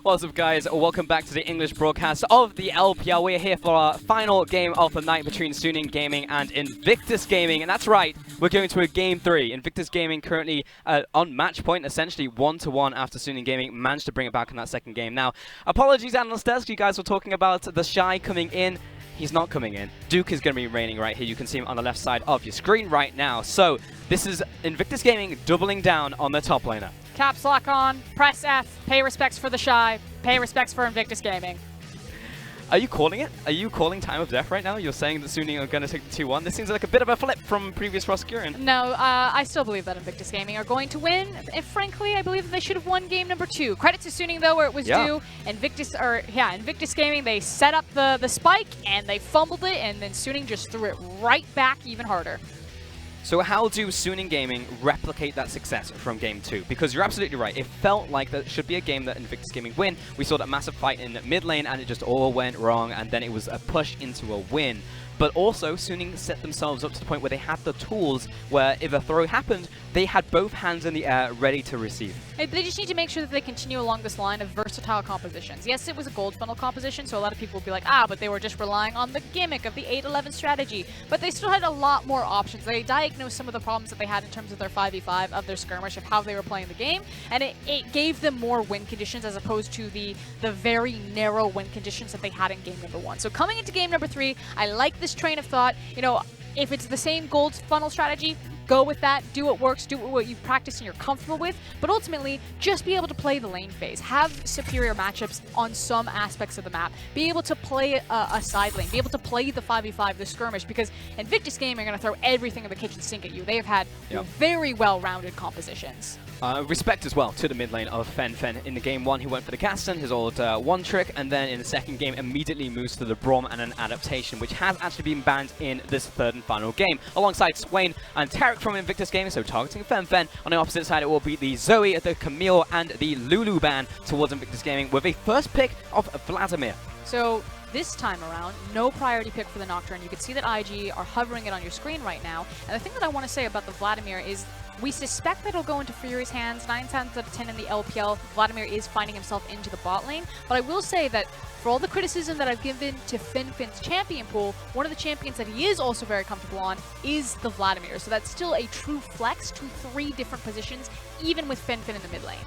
What's up, guys? Welcome back to the English broadcast of the LPL. We're here for our final game of the night between Suning Gaming and Invictus Gaming. And that's right, we're going to a Game 3. Invictus Gaming currently on match point, essentially 1-1 after Suning Gaming managed to bring it back in that second game. Now, apologies, Analyst Desk, you guys were talking about the Shy coming in. He's not coming in. Duke is going to be reigning right here. You can see him on the left side of your screen right now. So, this is Invictus Gaming doubling down on their top laner. Caps lock on, press F, pay respects for the Shy, pay respects for Invictus Gaming. Are you calling it? Are you calling time of death right now? You're saying that Suning are going to take the 2-1? This seems like a bit of a flip from previous Roskurian. No, I still believe that Invictus Gaming are going to win. And frankly, I believe that they should have won game number 2. Credit to Suning, though, where it was due. Invictus Gaming, they set up the spike, and they fumbled it, and then Suning just threw it right back even harder. So how do Suning Gaming replicate that success from Game 2? Because you're absolutely right. It felt like that should be a game that Invictus Gaming win. We saw that massive fight in mid lane, and it just all went wrong, and then it was a push into a win. But also, Suning set themselves up to the point where they had the tools where if a throw happened, they had both hands in the air ready to receive. They just need to make sure that they continue along this line of versatile compositions. Yes, it was a gold funnel composition, so a lot of people will be like, but they were just relying on the gimmick of the 8-11 strategy. But they still had a lot more options. They diagnosed some of the problems that they had in terms of their 5v5, of their skirmish, of how they were playing the game, and it gave them more win conditions as opposed to the very narrow win conditions that they had in game number 1. So coming into game number 3, I like this train of thought. You know, if it's the same gold funnel strategy, go with that, do what works, do what you've practiced and you're comfortable with, but ultimately, just be able to play the lane phase. Have superior matchups on some aspects of the map. Be able to play a side lane. Be able to play the 5v5, the skirmish, because Invictus Gaming are going to throw everything in the kitchen sink at you. They have had very well-rounded compositions. Respect as well to the mid lane of Fen. In the game 1, he went for the Gaston, his old one trick, and then in the second game, immediately moves to the Braum and an adaptation, which has actually been banned in this third and final game, alongside Swain and Tarek from Invictus Gaming, so targeting Fen. On the opposite side, it will be the Zoe, the Camille, and the Lulu ban towards Invictus Gaming, with a first pick of Vladimir. So this time around, no priority pick for the Nocturne. You can see that IG are hovering it on your screen right now. And the thing that I want to say about the Vladimir is we suspect that it'll go into Fury's hands. 9 times out of 10 in the LPL, Vladimir is finding himself into the bot lane. But I will say that for all the criticism that I've given to Fin's champion pool, one of the champions that he is also very comfortable on is the Vladimir. So that's still a true flex to 3 different positions, even with Fin in the mid lane.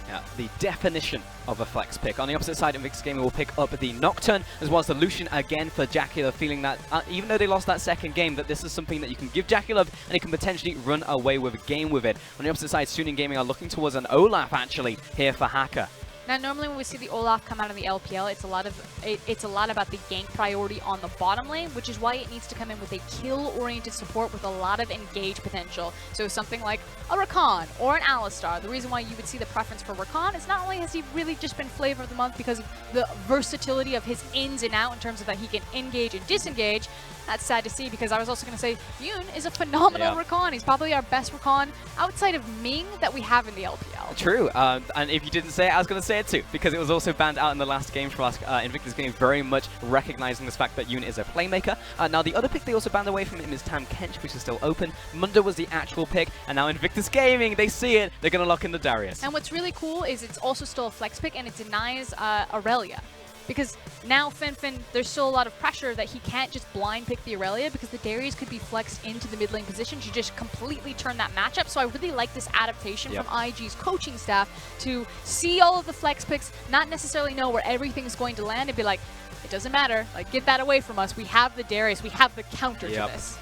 Yeah, the definition of a flex pick. On the opposite side, Invictus Gaming will pick up the Nocturne, as well as the Lucian again for Jacula, feeling that even though they lost that second game, that this is something that you can give Jacula, and he can potentially run away with a game with it. On the opposite side, Suning Gaming are looking towards an Olaf, actually, here for Hacker. Now, normally when we see the Olaf come out in the LPL, it's a lot about the gank priority on the bottom lane, which is why it needs to come in with a kill-oriented support with a lot of engage potential. So something like a Rakan or an Alistar. The reason why you would see the preference for Rakan is not only has he really just been flavor of the month because of the versatility of his ins and out in terms of that he can engage and disengage. That's sad to see, because I was also going to say Yoon is a phenomenal Rakan. He's probably our best Rakan outside of Ming that we have in the LPL. True, and if you didn't say it, I was going to say it too, because it was also banned out in the last game for us. Invictus Gaming very much recognizing this fact that Yoon is a playmaker. Now, the other pick they also banned away from him is Tam Kench, which is still open. Mundo was the actual pick, and now Invictus Gaming, they see it, they're going to lock in the Darius. And what's really cool is it's also still a flex pick, and it denies Aurelia. Because now Fin, there's still a lot of pressure that he can't just blind pick the Aurelia, because the Darius could be flexed into the mid lane position to just completely turn that matchup. So I really like this adaptation from IG's coaching staff to see all of the flex picks, not necessarily know where everything's going to land, and be like, it doesn't matter, like, get that away from us. We have the Darius, we have the counter to this.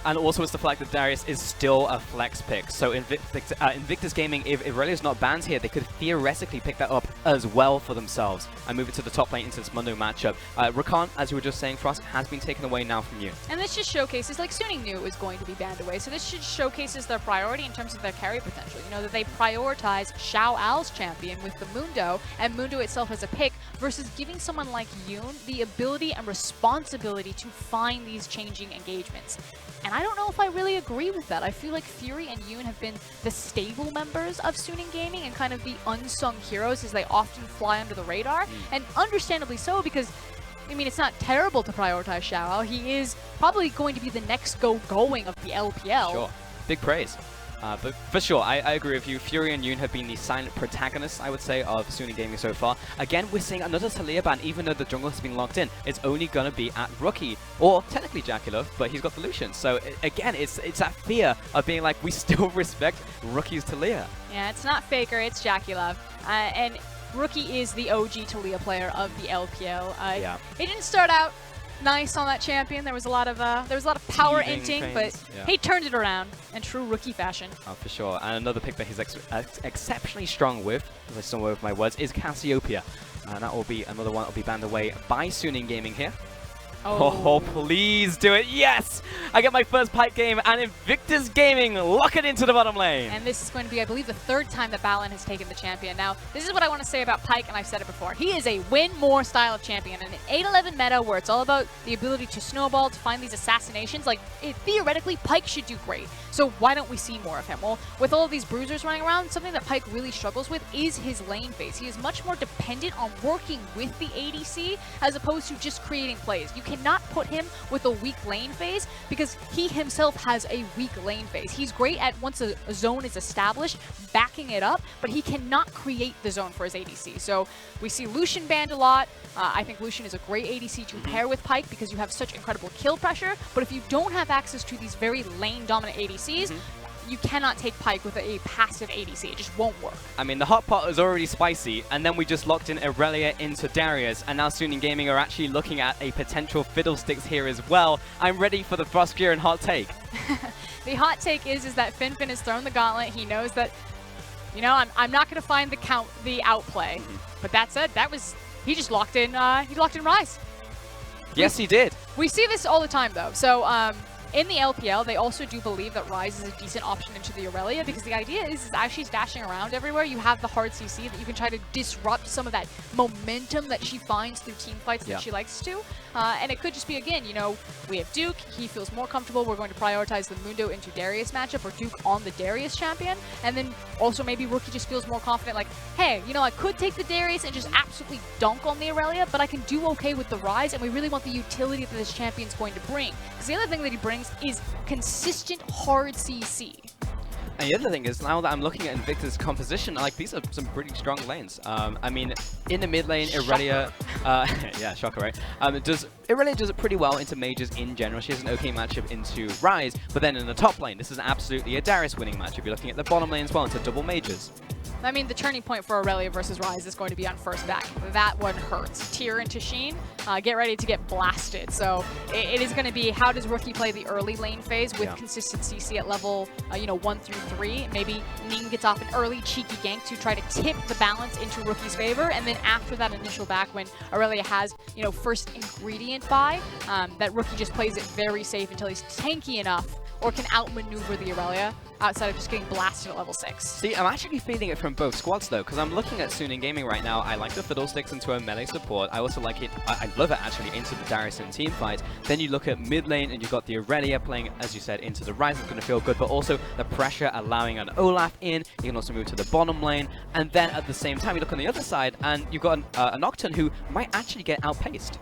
And also it's the fact that Darius is still a flex pick. So Invictus Gaming, if Aurelia's not banned here, they could theoretically pick that up as well for themselves and move it to the top lane into this Mundo matchup. Rakan, as you were just saying, Frost, has been taken away now from you. And this just showcases, like Suning knew it was going to be banned away, so this just showcases their priority in terms of their carry potential. You know, that they prioritize Xiao Al's champion with the Mundo, and Mundo itself as a pick, versus giving someone like Yoon the ability and responsibility to find these changing engagements. And I don't know if I really agree with that. I feel like Fury and Yoon have been the stable members of Suning Gaming and kind of the unsung heroes, as they often fly under the radar. And understandably so, because, I mean, it's not terrible to prioritize Xiao. He is probably going to be the next going of the LPL. Sure. Big praise. But for sure, I agree with you. Fury and Yoon have been the silent protagonists, I would say, of Suning Gaming so far. Again, we're seeing another Taliyah ban, even though the jungle has been locked in. It's only going to be at Rookie, or technically Jackulov, but he's got the Lucian. So again, it's that fear of being like, we still respect Rookie's Taliyah. Yeah, it's not FLICKR, it's Jackulov. And Rookie is the OG Taliyah player of the LPL. Yeah. He didn't start out nice on that champion. There was a lot of power inting, but he turned it around in true Rookie fashion. Oh, for sure. And another pick that he's exceptionally strong with, if I still with my words, is Cassiopeia. And that will be another one that will be banned away by Suning Gaming here. Oh, please do it. Yes! I get my first Pyke game, and Invictus Gaming lock it into the bottom lane. And this is going to be, I believe, the third time that Balan has taken the champion. Now, this is what I want to say about Pyke, and I've said it before. He is a win-more style of champion. In an 8-11 meta where it's all about the ability to snowball, to find these assassinations, like, theoretically, Pyke should do great. So why don't we see more of him? Well, with all of these bruisers running around, something that Pyke really struggles with is his lane phase. He is much more dependent on working with the ADC as opposed to just creating plays. You cannot put him with a weak lane phase because he himself has a weak lane phase. He's great at once a zone is established, backing it up, but he cannot create the zone for his ADC. So we see Lucian banned a lot. I think Lucian is a great ADC to pair with Pyke because you have such incredible kill pressure, but if you don't have access to these very lane-dominant ADCs, you cannot take Pyke with a passive ADC. It just won't work. I mean, the hot pot is already spicy, and then we just locked in Aurelia into Darius, and now Suning Gaming are actually looking at a potential fiddlesticks here as well. I'm ready for the FLICKR and hot take. The hot take is that FinFin has thrown the gauntlet. He knows that, you know, I'm not going to find the outplay. But that said, he just locked in. He locked in Ryze. Yes, he did. We see this all the time, though. So, in the LPL, they also do believe that Ryze is a decent option into the Aurelia because the idea is as she's dashing around everywhere, you have the hard CC that you can try to disrupt some of that momentum that she finds through team fights that she likes to. And it could just be, again, you know, we have Duke. He feels more comfortable. We're going to prioritize the Mundo into Darius matchup or Duke on the Darius champion. And then also maybe Rookie just feels more confident like, hey, you know, I could take the Darius and just absolutely dunk on the Aurelia, but I can do okay with the Ryze, and we really want the utility that this champion's going to bring. Because the other thing that he brings is consistent hard CC. And the other thing is, now that I'm looking at Invictus' composition, like, these are some pretty strong lanes. I mean, in the mid lane, Aurelia, yeah, shocker, right? Aurelia does it pretty well into Mages in general. She has an okay matchup into Ryze, but then in the top lane, this is absolutely a Darius winning matchup. You're looking at the bottom lane as well into double Mages. I mean, the turning point for Aurelia versus Ryze is going to be on first back. That one hurts. Tyr into Sheen, get ready to get blasted. So it is going to be, how does Rookie play the early lane phase with consistent CC at level 1 through 3? Maybe Ning gets off an early cheeky gank to try to tip the balance into Rookie's favor, and then after that initial back, when Aurelia has first ingredient buy, that Rookie just plays it very safe until he's tanky enough or can outmaneuver the Aurelia outside of just getting blasted at level 6. See, I'm actually feeling it from both squads though, because I'm looking at Suning Gaming right now. I like the Fiddlesticks into a melee support. I also like it, I love it actually, into the Darius and team fight. Then you look at mid lane and you've got the Aurelia playing, as you said, into the Ryze. It's going to feel good, but also the pressure allowing an Olaf in. You can also move to the bottom lane, and then at the same time you look on the other side and you've got a Nocturne who might actually get outpaced.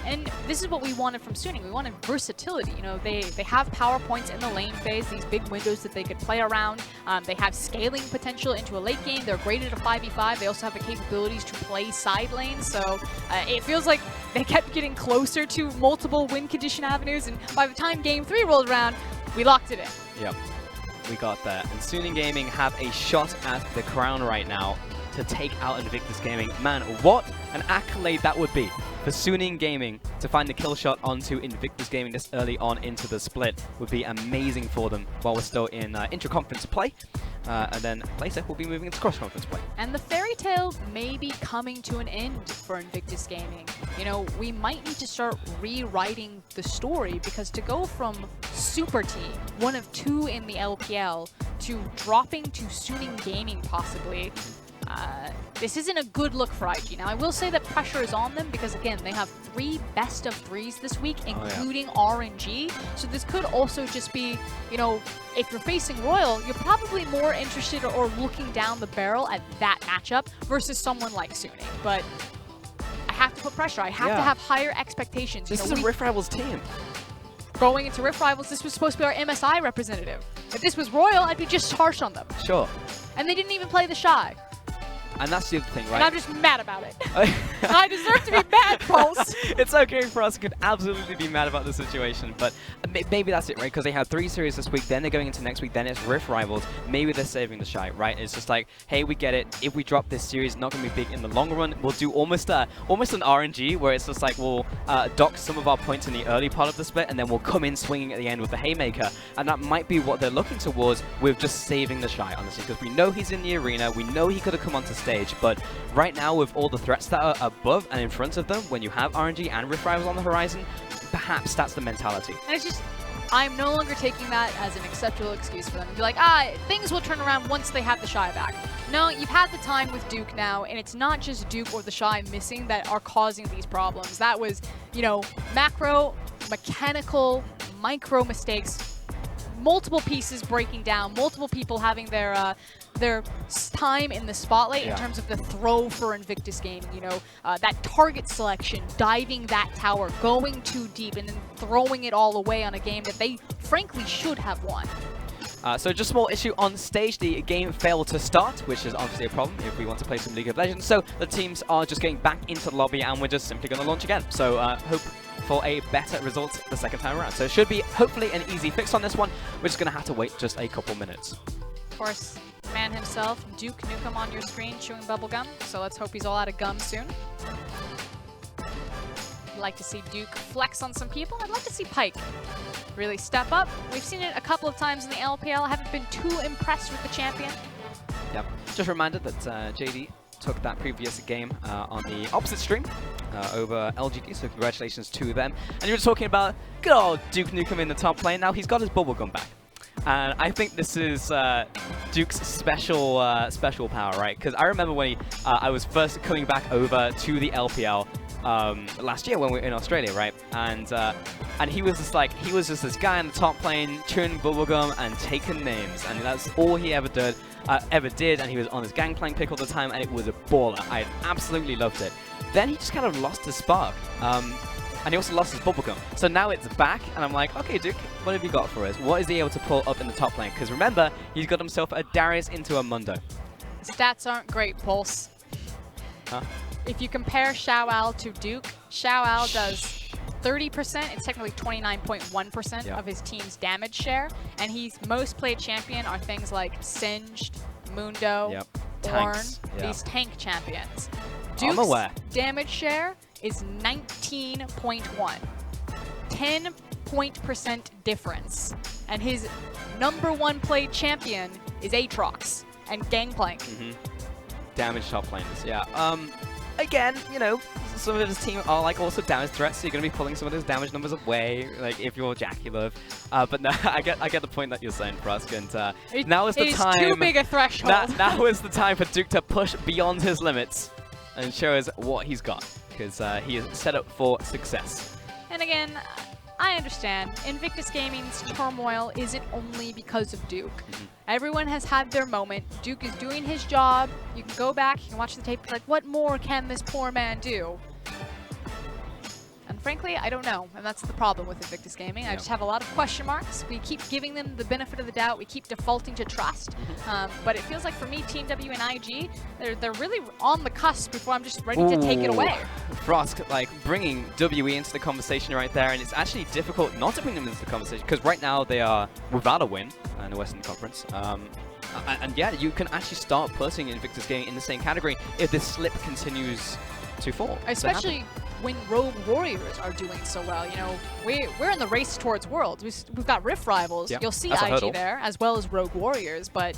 And this is what we wanted from Suning. We wanted versatility. You know, they have power points in the lane phase, these big windows that they could play around. They have scaling potential into a late game. They're great at a 5v5. They also have the capabilities to play side lanes. So it feels like they kept getting closer to multiple win condition avenues. And by the time game 3 rolled around, we locked it in. Yep, we got that. And Suning Gaming have a shot at the crown right now to take out Invictus Gaming. Man, what an accolade that would be for Suning Gaming to find the kill shot onto Invictus Gaming this early on into the split. Would be amazing for them while we're still in intra-conference play. And then later we'll be moving into cross-conference play. And the fairy tale may be coming to an end for Invictus Gaming. You know, we might need to start rewriting the story, because to go from Super Team, one of 2 in the LPL, to dropping to Suning Gaming possibly, this isn't a good look for IG. Now, I will say that pressure is on them because, again, they have 3 best of 3s this week, including RNG. So this could also just be, you know, if you're facing Royal, you're probably more interested or looking down the barrel at that matchup versus someone like Suning. But I have to put pressure. I have to have higher expectations. This is a Rift Rivals team. going into Rift Rivals, this was supposed to be our MSI representative. If this was Royal, I'd be just harsh on them. Sure. And they didn't even play the Shy. And that's the other thing, right? And I'm just mad about it. I deserve to be mad, Pulse. It's okay for us. We could absolutely be mad about the situation, but maybe that's it, right? Because they had 3 series this week, then they're going into next week, then it's Rift Rivals. Maybe they're saving the Shy, right? It's just like, hey, we get it. If we drop this series, it's not going to be big in the long run. We'll do almost an RNG where it's just like we'll dock some of our points in the early part of the split, and then we'll come in swinging at the end with the Haymaker. And that might be what they're looking towards with just saving the Shy, honestly, because we know he's in the arena. We know he could have come onto stage, but right now, with all the threats that are above and in front of them, when you have RNG and Rift Rivals on the horizon, perhaps that's the mentality. And it's just, I'm no longer taking that as an acceptable excuse for them to be like, things will turn around once they have the Shy back. No, you've had the time with Duke now, and it's not just Duke or the Shy missing that are causing these problems. That was, you know, macro, mechanical, micro mistakes, multiple pieces breaking down, multiple people having their time in the spotlight in terms of the throw for Invictus Gaming, you know, that target selection, diving that tower, going too deep, and then throwing it all away on a game that they frankly should have won. So just a small issue on stage, the game failed to start, which is obviously a problem if we want to play some League of Legends. So the teams are just getting back into the lobby, and we're just simply going to launch again. So hope for a better result the second time around. So it should be hopefully an easy fix on this one. We're just going to have to wait just a couple minutes. Of course, man himself, Duke Nukem on your screen chewing bubblegum, so let's hope he's all out of gum soon. I'd like to see Duke flex on some people. I'd like to see Pyke really step up. We've seen it a couple of times in the LPL. I haven't been too impressed with the champion. Yep. Just reminded that JD took that previous game on the opposite stream over LGD, so congratulations to them. And you were talking about good old Duke Nukem in the top lane. Now he's got his bubblegum back. And I think this is Duke's special power, right? Because I remember when I was first coming back over to the LPL last year when we were in Australia, right? And he was just like, this guy in the top lane chewing bubblegum and taking names, and that's all he ever did. And he was on his gangplank pick all the time, and it was a baller. I absolutely loved it. Then he just kind of lost his spark. And he also lost his bubblegum. So now it's back, and I'm like, okay, Duke, what have you got for us? What is he able to pull up in the top lane? Because remember, he's got himself a Darius into a Mundo. Stats aren't great, Pulse. Huh? If you compare Xiaoao to Duke, Xiaoao does 30%, it's technically 29.1% of his team's damage share, and his most played champion are things like Singed, Mundo, Ornn, these tank champions. Duke's damage share is 19.1. 10 point% difference. And his #1 played champion is Aatrox and Gangplank. Damage top laners, yeah. Again, you know, some of his team are like also damage threats, so you're going to be pulling some of those damage numbers away, like if you're Jackie Love. But no, I get the point that you're saying, Frusk, and now is the time. Too big a threshold. Now is the time for Duke to push beyond his limits and show us what he's got, because he is set up for success. And again, I understand. Invictus Gaming's turmoil isn't only because of Duke. Everyone has had their moment. Duke is doing his job. You can go back, you can watch the tape, like, what more can this poor man do? And frankly, I don't know, and that's the problem with Invictus Gaming. I just have a lot of question marks. We keep giving them the benefit of the doubt. We keep defaulting to trust. But it feels like for me, Team W and IG, they're really on the cusp before I'm just ready to take it away. Frosk, like, bringing WE into the conversation right there, and it's actually difficult not to bring them into the conversation, because right now they are without a win in the Western Conference. And yeah, you can actually start putting Invictus Gaming in the same category if this slip continues to fall. Especially when Rogue Warriors are doing so well. You know, we're in the race towards Worlds. We've got Rift Rivals. You'll see IG there, as well as Rogue Warriors, but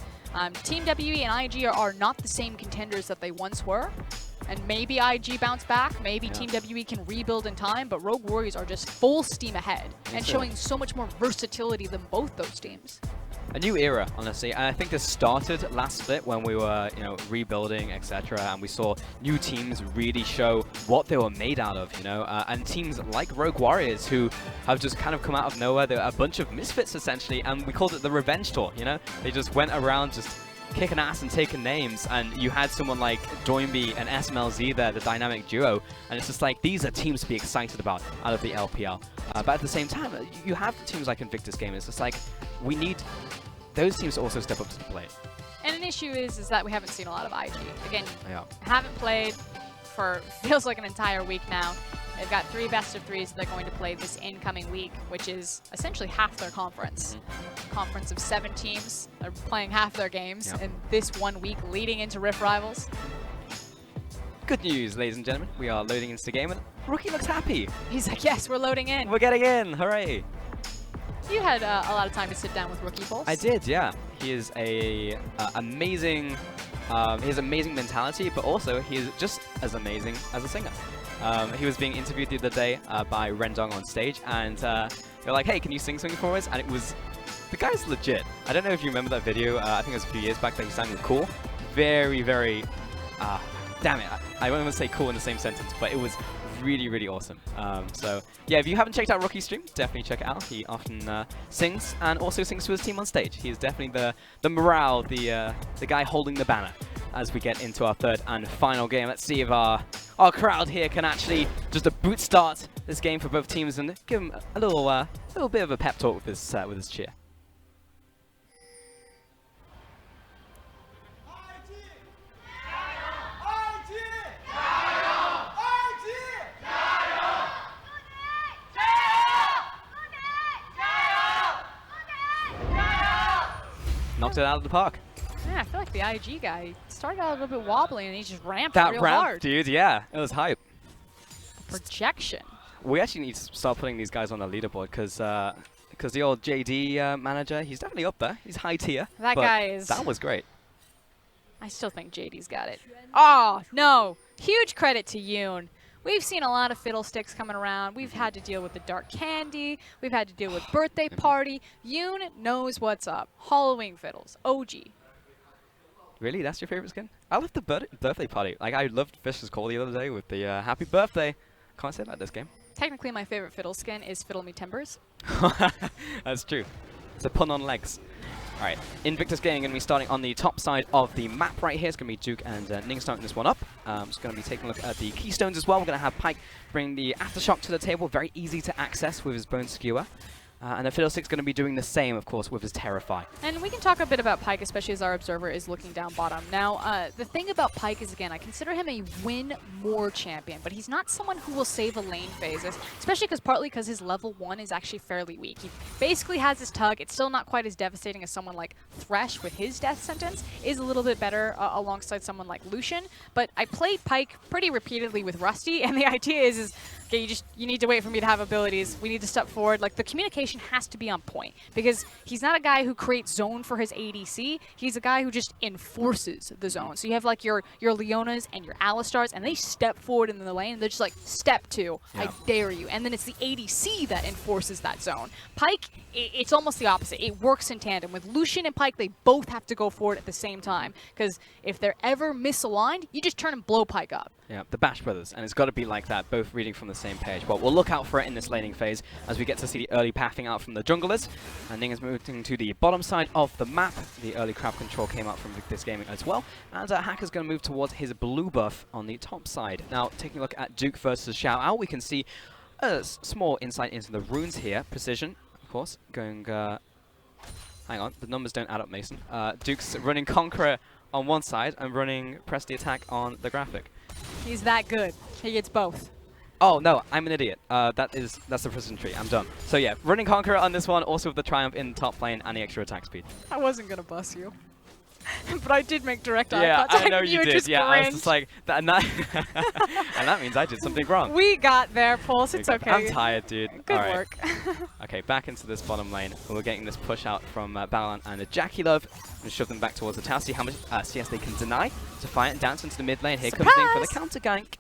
Team WE and IG are not the same contenders that they once were. And maybe IG bounce back, maybe Team WE can rebuild in time, but Rogue Warriors are just full steam ahead and showing so much more versatility than both those teams. A new era, honestly, and I think this started last split when we were, you know, rebuilding, etc., and we saw new teams really show what they were made out of, you know, and teams like Rogue Warriors who have just kind of come out of nowhere. They're a bunch of misfits, essentially, and we called it the Revenge Tour, you know? They just went around just kicking ass and taking names, and you had someone like Doinby and SMLZ there, the dynamic duo, and it's just like, these are teams to be excited about out of the LPL. But at the same time, you have teams like Invictus Gaming. It's just like, we need those teams to also step up to the plate. And an issue is that we haven't seen a lot of IG. Again, Yeah. haven't played for feels like an entire week now. They've got 3 best-of-3s they're going to play this incoming week, which is essentially half their conference. Conference of 7 teams. They're playing half their games in this 1 week leading into Rift Rivals. Good news, ladies and gentlemen. We are loading into the game, and Rookie looks happy. He's like, yes, we're loading in. We're getting in. Hooray. You had a lot of time to sit down with Rookie Pulse. I did, yeah. He is a amazing. He has amazing mentality, but also he is just as amazing as a singer. He was being interviewed the other day by Rendong on stage, and they're like, "Hey, can you sing something for us?" And it was, the guy's legit. I don't know if you remember that video. I think it was a few years back that he sang with Cool. Very, very. Damn it! I won't even say cool in the same sentence, but it was really, really awesome. So yeah, if you haven't checked out Rookie's stream, definitely check it out. He often sings and also sings to his team on stage. He is definitely the morale, the guy holding the banner as we get into our 3rd and final game. Let's see if our crowd here can actually just a boot start this game for both teams and give them a little bit of a pep talk with this cheer. Knocked it out of the park. Yeah, I feel like the IG guy started out a little bit wobbly and he just ramped That real ramp, hard. dude, yeah, it was hype. Projection. We actually need to start putting these guys on the leaderboard because the old JD manager, he's definitely up there. He's high tier. That guy is. That was great. I still think JD's got it. Oh, no. Huge credit to Yoon. We've seen a lot of fiddlesticks coming around. We've had to deal with the Dark Candy. We've had to deal with Birthday Party. Yoon knows what's up. Halloween Fiddles. OG. Really? That's your favorite skin? I love the Birthday Party. Like, I loved Fish's call the other day with the Happy Birthday. Can't say that this game. Technically, my favorite fiddle skin is Fiddle Me Timbers. That's true. It's a pun on legs. All right, Invictus Gaming going to be starting on the top side of the map right here. It's going to be Duke and Ning starting this one up. Just going to be taking a look at the keystones as well. We're going to have Pyke bring the Aftershock to the table. Very easy to access with his Bone Skewer. And the Fiddlestick's going to be doing the same, of course, with his Terrify. And we can talk a bit about Pyke, especially as our observer is looking down bottom. Now, the thing about Pyke is, again, I consider him a win-more champion, but he's not someone who will save a lane phases, especially partly because his level 1 is actually fairly weak. He basically has his Tug. It's still not quite as devastating as someone like Thresh with his death sentence. Is a little bit better alongside someone like Lucian, but I played Pyke pretty repeatedly with Rusty, and the idea is okay, you need to wait for me to have abilities. We need to step forward. Like, the communication has to be on point because he's not a guy who creates zone for his ADC. He's a guy who just enforces the zone. So you have like your Leonas and your Alistars, and they step forward in the lane, and they're just like, step 2, I dare you. And then it's the ADC that enforces that zone. Pyke, it's almost the opposite. It works in tandem. With Lucian and Pyke, they both have to go forward at the same time because if they're ever misaligned, you just turn and blow Pyke up. Yeah, the Bash Brothers, and it's got to be like that, both reading from the same page. But we'll look out for it in this laning phase as we get to see the early pathing out from the junglers. And Ning is moving to the bottom side of the map. The early crowd control came out from Invictus Gaming as well. And Hacker's going to move towards his blue buff on the top side. Now, taking a look at Duke versus Xiao Ao, we can see a small insight into the runes here. Precision, of course, going... hang on, the numbers don't add up, Mason. Duke's running Conqueror on one side and running Press the Attack on the graphic. He's that good. He gets both. Oh, no, I'm an idiot. That's the precision tree. I'm done. So yeah, running Conqueror on this one, also with the Triumph in the top lane and the extra attack speed. I wasn't going to bust you. But I did make direct eye contact. contact. Yeah, I know you did. Yeah, cringed. I was just like, and that means I did something wrong. We got there, Pulse. It's okay. I'm tired, dude. Good All right. work. Okay, back into this bottom lane. We're getting this push out from Balan and Jackilove. And shove them back towards the tower. See how much CS they can deny to fight and dance into the mid lane. Here Surprise! comes Ning for the counter gank.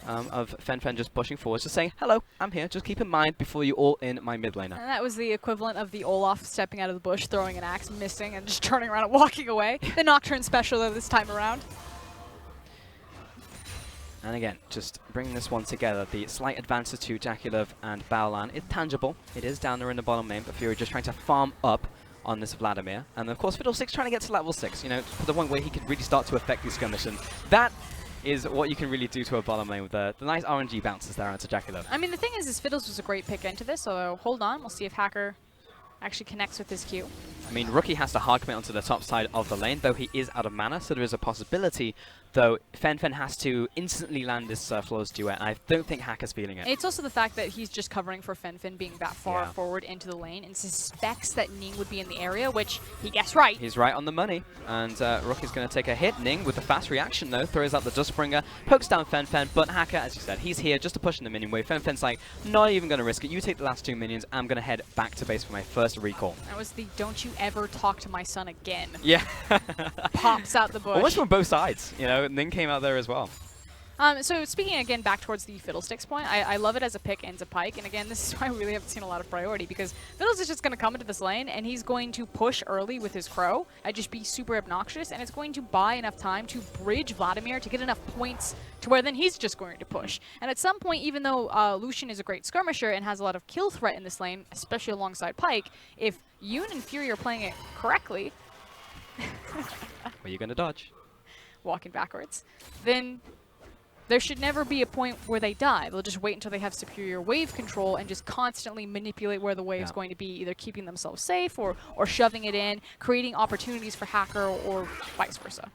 Of Fen just pushing forward, just saying, hello, I'm here, just keep in mind before you all in my mid laner. And that was the equivalent of the Olaf stepping out of the bush, throwing an axe, missing, and just turning around and walking away. The Nocturne special, though, this time around. And again, just bringing this one together, the slight advances to Jackilove and Baolan is tangible. It is down there in the bottom lane, but Fury just trying to farm up on this Vladimir. And of course, Fiddlesticks trying to get to level 6, you know, to the point where he could really start to affect these skirmish. And that is what you can really do to a bottom lane with the nice RNG bounces there onto Jackalope. I mean, the thing is Fiddles was a great pick into this, so hold on. We'll see if Hacker actually connects with his Q. I mean, Rookie has to hard commit onto the top side of the lane, though he is out of mana, so there is a possibility, though Fen has to instantly land this Flawless Duet, and I don't think Hacker's feeling it. It's also the fact that he's just covering for Fen being that far forward into the lane and suspects that Ning would be in the area, which he guessed right. He's right on the money, and Rookie's going to take a hit. Ning with the fast reaction, though, throws out the Dustbringer, pokes down Fen, but Hacker, as you said, he's here just to push in the minion wave. Fen's like, not even going to risk it. You take the last 2 minions, I'm going to head back to base for my first recall. That was the don't you ever talk to my son again. Yeah. Pops out the bush. Almost from both sides, you know, Ning came out there as well. So speaking again back towards the Fiddlesticks point, I love it as a pick and a pike, and again, this is why we really haven't seen a lot of priority, because Fiddles is just going to come into this lane, and he's going to push early with his Crow, and just be super obnoxious, and it's going to buy enough time to bridge Vladimir to get enough points to where then he's just going to push. And at some point, even though Lucian is a great skirmisher and has a lot of kill threat in this lane, especially alongside Pyke, if Yoon and Fury are playing it correctly... Are you going to dodge? Walking backwards. Then... there should never be a point where they die. They'll just wait until they have superior wave control and just constantly manipulate where the wave's going to be, either keeping themselves safe or shoving it in, creating opportunities for Hacker or vice versa.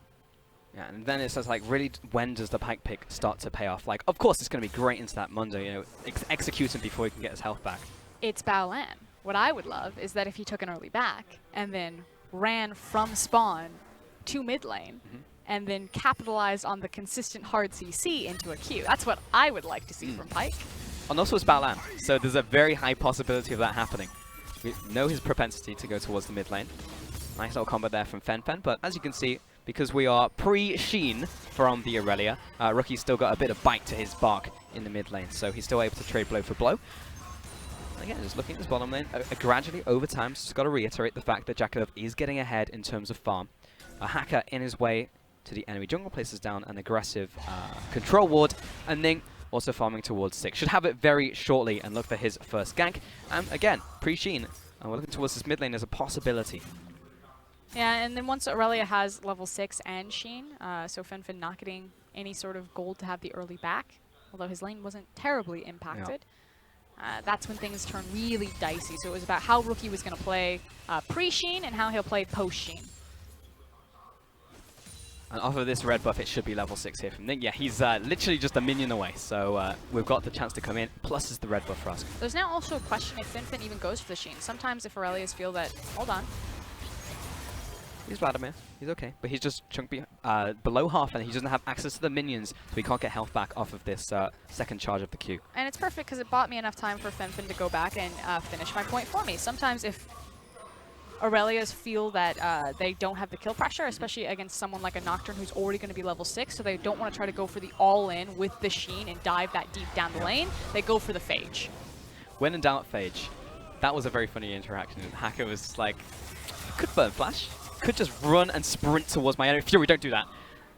Yeah, and then it says, like, really, when does the Pyke pick start to pay off? Like, of course, it's going to be great into that Mundo, you know, execute him before he can get his health back. It's Baolan. What I would love is that if he took an early back and then ran from spawn to mid lane, and then capitalized on the consistent hard CC into a Q. That's what I would like to see from Pyke. And also it's Baolan, so there's a very high possibility of that happening. We know his propensity to go towards the mid lane. Nice little combo there from Fen, but as you can see, because we are pre-Sheen from the Aurelia, Rookie's still got a bit of bite to his bark in the mid lane, so he's still able to trade blow for blow. Again, just looking at this bottom lane, gradually over time, just got to reiterate the fact that Jackalope is getting ahead in terms of farm. A Hacker in his way to the enemy jungle places down an aggressive control ward, and Ning also farming towards 6. Should have it very shortly and look for his first gank. And again, pre-Sheen, and we're looking towards this mid lane as a possibility. Yeah, and then once Aurelia has level 6 and Sheen, so Fen not getting any sort of gold to have the early back, although his lane wasn't terribly impacted. That's when things turn really dicey. So it was about how Rookie was going to play pre-Sheen and how he'll play post-Sheen. And off of this red buff, it should be level 6 here from Ning. Yeah, he's literally just a minion away, so we've got the chance to come in, plus is the red buff for us. There's now also a question if Fen even goes for the Sheen. Sometimes if Aurelias feel that, hold on. He's Vladimir, he's okay, but he's just chunk below half, and he doesn't have access to the minions, so he can't get health back off of this second charge of the Q. And it's perfect because it bought me enough time for Fen to go back and finish my point for me. Sometimes if Aurelias feel that they don't have the kill pressure, especially against someone like a Nocturne who's already going to be level 6, so they don't want to try to go for the all-in with the Sheen and dive that deep down the lane. They go for the Phage. When in doubt, Phage. That was a very funny interaction. Hacker was like, could burn flash, could just run and sprint towards my enemy. Fury, don't do that.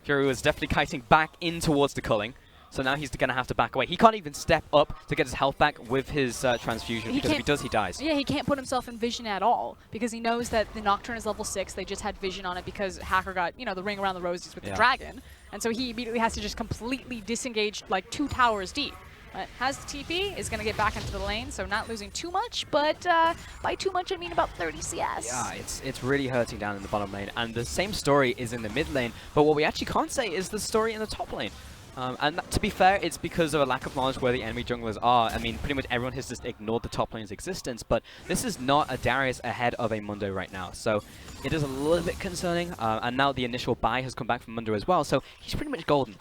Fury was definitely kiting back in towards the culling. So now he's going to have to back away. He can't even step up to get his health back with his transfusion, because if he does, he dies. Yeah, he can't put himself in vision at all, because he knows that the Nocturne is level 6. They just had vision on it because Hacker got, you know, the ring around the roses with the dragon. And so he immediately has to just completely disengage like 2 towers deep. Has the TP, is going to get back into the lane, so not losing too much, but by too much I mean about 30 CS. Yeah, it's really hurting down in the bottom lane, and the same story is in the mid lane, but what we actually can't say is the story in the top lane. And that, to be fair, it's because of a lack of knowledge where the enemy junglers are. I mean, pretty much everyone has just ignored the top lane's existence, but this is not a Darius ahead of a Mundo right now, so it is a little bit concerning, and now the initial buy has come back from Mundo as well, so he's pretty much golden.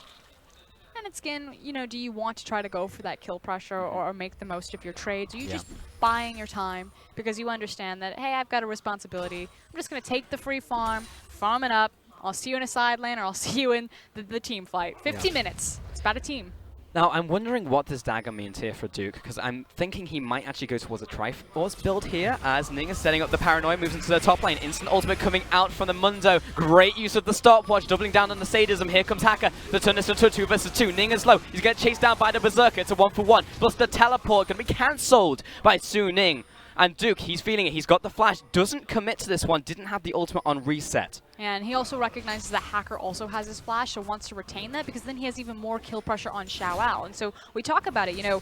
And it's again, you know, do you want to try to go for that kill pressure or make the most of your trades? Are you just buying your time because you understand that, hey, I've got a responsibility. I'm just going to take the free farm it up. I'll see you in a side lane, or I'll see you in the team fight. 50 minutes. It's about a team. Now, I'm wondering what this dagger means here for Duke, because I'm thinking he might actually go towards a Triforce build here, as Ning is setting up the Paranoia, moves into the top lane. Instant ultimate coming out from the Mundo. Great use of the stopwatch, doubling down on the sadism. Here comes Hacker to turn this into a 2 versus 2. Ning is low. He's getting chased down by the Berserker. It's a 1-for-1. Plus the teleport going to be cancelled by Su Ning. And Duke, he's feeling it. He's got the flash. Doesn't commit to this one. Didn't have the ultimate on reset. And he also recognizes that Hacker also has his flash, so wants to retain that because then he has even more kill pressure on Xiao. And so we talk about it, you know,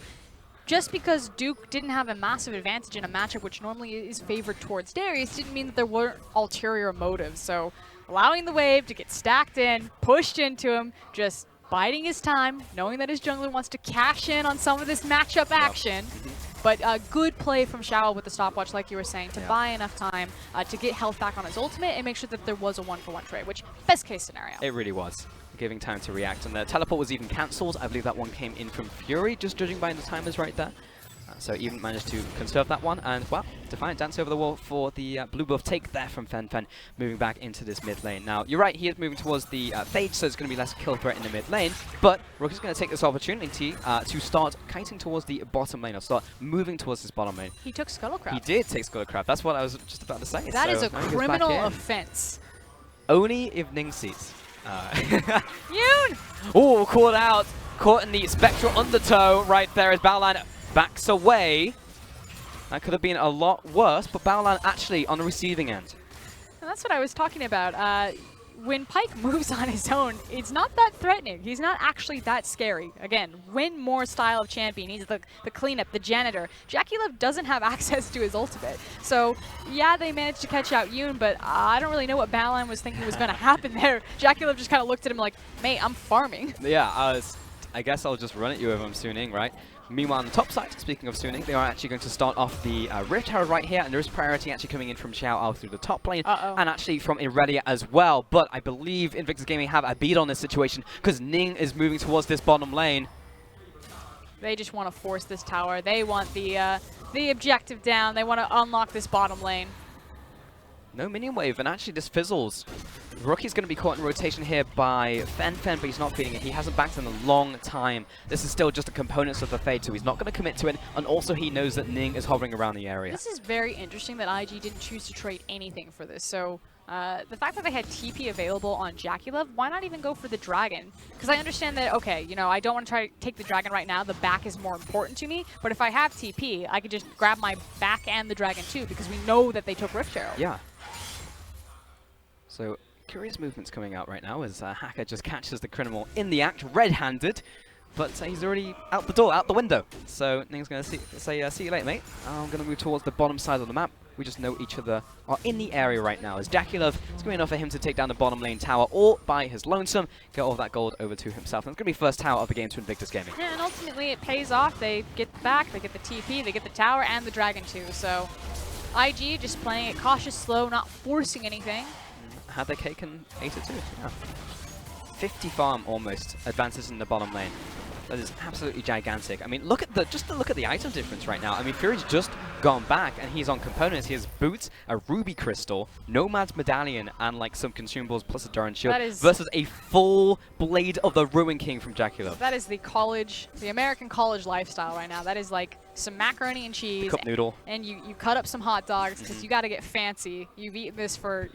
just because Duke didn't have a massive advantage in a matchup which normally is favored towards Darius didn't mean that there weren't ulterior motives. So allowing the wave to get stacked in, pushed into him, just biding his time, knowing that his jungler wants to cash in on some of this matchup action. But good play from Xiao with the stopwatch, like you were saying, to buy enough time to get health back on his ultimate and make sure that there was a 1-for-1 trade, which best case scenario. It really was. Giving time to react. And the teleport was even cancelled. I believe that one came in from Fury, just judging by the timers right there. So even managed to conserve that one, and well, Defiant dance over the wall for the blue buff take there from Fen, moving back into this mid lane. Now, you're right, he is moving towards the Phage, so it's going to be less kill threat in the mid lane, but Rookie's going to take this opportunity to start kiting towards the bottom lane, or start moving towards this bottom lane. He took Scuttlecraft. He did take Scuttlecraft, that's what I was just about to say. That is a criminal offense. Only if Ning sees. Yoon! Oh, caught out, caught in the spectral undertow right there as Baolan backs away. That could have been a lot worse, but Baolan actually on the receiving end. And that's what I was talking about. When Pyke moves on his own, it's not that threatening. He's not actually that scary. Again, win more style of champion. He's the cleanup, the janitor. JackeyLove doesn't have access to his ultimate. So, yeah, they managed to catch out Yoon, but I don't really know what Baolan was thinking was going to happen there. JackeyLove just kind of looked at him like, mate, I'm farming. Yeah, I guess I'll just run at you if I'm Suning, right? Meanwhile, on the top side, speaking of Suning, they are actually going to start off the Rift Herald right here, and there is priority actually coming in from Xiao out through the top lane, and actually from Irelia as well. But I believe Invictus Gaming have a beat on this situation, because Ning is moving towards this bottom lane. They just want to force this tower. They want the objective down. They want to unlock this bottom lane. No minion wave, and actually this fizzles. Rookie's going to be caught in rotation here by Fen, but he's not feeling it. He hasn't backed in a long time. This is still just the components of the Fade, so he's not going to commit to it. And also he knows that Ning is hovering around the area. This is very interesting that IG didn't choose to trade anything for this. So the fact that they had TP available on JackeyLove, why not even go for the Dragon? Because I understand that, okay, you know, I don't want to try to take the Dragon right now. The back is more important to me. But if I have TP, I could just grab my back and the Dragon too, because we know that they took Rift Herald. Yeah. So, curious movements coming out right now as Hacker just catches the criminal in the act, red-handed, but he's already out the door, out the window. So Ning's going to say, see you later, mate. I'm going to move towards the bottom side of the map. We just know each other are in the area right now, as JackeyLove is going to be enough for him to take down the bottom lane tower all by his lonesome, get all that gold over to himself. And it's going to be first tower of the game to Invictus Gaming. Yeah, and ultimately it pays off. They get the back, they get the TP, they get the tower, and the Dragon too. So IG just playing it cautious, slow, not forcing anything. Had their cake and ate it too. Yeah. 50 farm almost advances in the bottom lane. That is absolutely gigantic. I mean, look at the item difference right now. I mean, Fury's just gone back and he's on components. He has boots, a ruby crystal, Nomad's medallion, and like some consumables plus a Duran shield versus a full Blade of the Ruin King from JackeyLove. That is the American college lifestyle right now. That is like some macaroni and cheese, cup noodle, and you cut up some hot dogs because you got to get fancy. You've eaten this for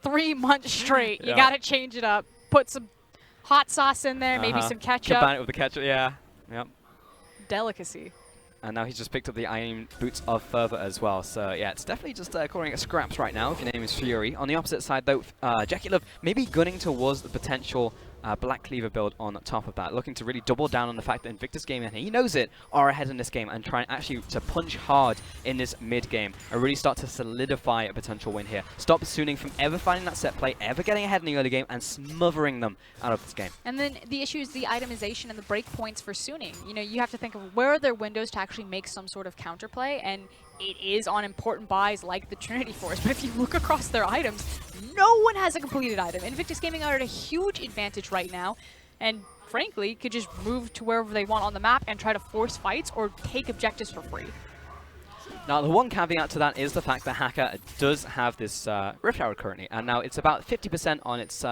3 months straight. You gotta change it up. Put some hot sauce in there, maybe some ketchup. Combine it with the ketchup, yeah. Yep. Delicacy. And now he's just picked up the Iron Boots of Fervor as well. So yeah, it's definitely just calling it scraps right now if your name is Fury. On the opposite side though, JackeyLove maybe gunning towards the potential Black Cleaver build on top of that, looking to really double down on the fact that Invictus Gaming, and he knows it, are ahead in this game and trying actually to punch hard in this mid game and really start to solidify a potential win here. Stop Suning from ever finding that set play, ever getting ahead in the early game and smothering them out of this game. And then the issue is the itemization and the break points for Suning. You know, you have to think of where are their windows to actually make some sort of counterplay, and it is on important buys like the Trinity Force. But if you look across their items, no one has a completed item. Invictus Gaming are at a huge advantage right now, and frankly, could just move to wherever they want on the map and try to force fights or take objectives for free. Now, the one caveat to that is the fact that Hacker does have this Rift Herald currently, and now it's about 50% on its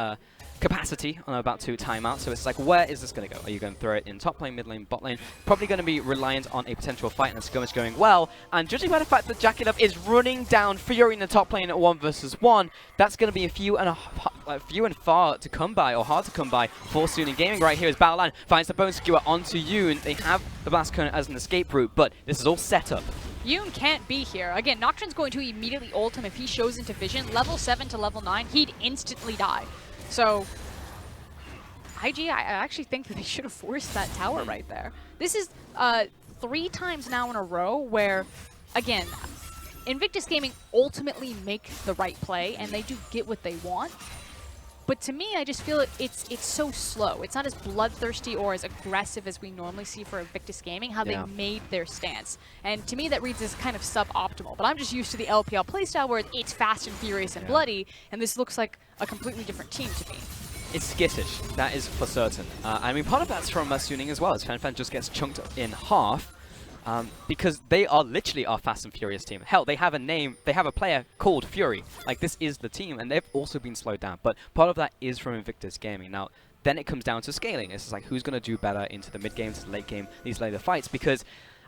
capacity on about 2 timeouts. So it's like, where is this going to go? Are you going to throw it in top lane, mid lane, bot lane? Probably going to be reliant on a potential fight and a skirmish going well. And judging by the fact that JackeyLove is running down Fury in the top lane at 1 versus 1, that's going to be a few and far to come by, or hard to come by for Suning Gaming. Right here is Baolan finds the Bone Skewer onto you, and they have the Blast Cone as an escape route, but this is all set up Yoon can't be here. Again, Nocturne's going to immediately ult him if he shows into vision. Level 7 to level 9, he'd instantly die. So, IG, I actually think that they should have forced that tower right there. This is 3 times now in a row where, again, Invictus Gaming ultimately make the right play, and they do get what they want. But to me, I just feel it's so slow. It's not as bloodthirsty or as aggressive as we normally see for Invictus Gaming, how they made their stance. And to me, that reads as kind of suboptimal. But I'm just used to the LPL playstyle where it's fast and furious and bloody, and this looks like a completely different team to me. It's skittish, that is for certain. I mean, part of that's from Suning as well, as FanFan just gets chunked in half. Because they are literally our Fast and Furious team. Hell, they have a name, they have a player called Fury. Like, this is the team, and they've also been slowed down. But part of that is from Invictus Gaming. Now, then it comes down to scaling. It's like, who's going to do better into the mid-game, to the late game, these later fights? Because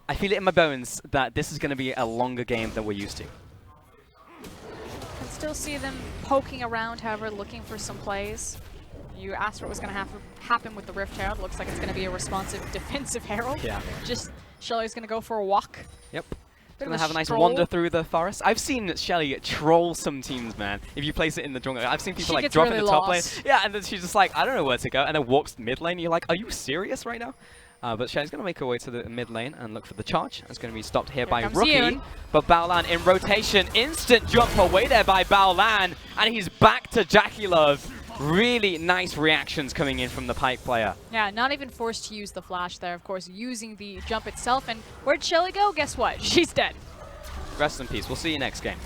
I feel it in my bones that this is going to be a longer game than we're used to. Can still see them poking around, however, looking for some plays. You asked what was going to happen with the Rift Herald. Looks like it's going to be a responsive defensive Herald. Yeah. Just Shelly's going to go for a walk. Yep. Going to have a nice wander through the forest. I've seen Shelly troll some teams, man, if you place it in the jungle. I've seen people like drop in the top lane. Yeah, and then she's just like, I don't know where to go, and then walks mid lane. You're like, are you serious right now? But Shelly's going to make her way to the mid lane and look for the charge. It's going to be stopped here by Rookie. Yoon. But Baolan in rotation. Instant jump away there by Baolan. And he's back to Jackie Love. Really nice reactions coming in from the Pyke player. Yeah, not even forced to use the flash there, of course, using the jump itself. And where'd Shelly go? Guess what? She's dead. Rest in peace. We'll see you next game.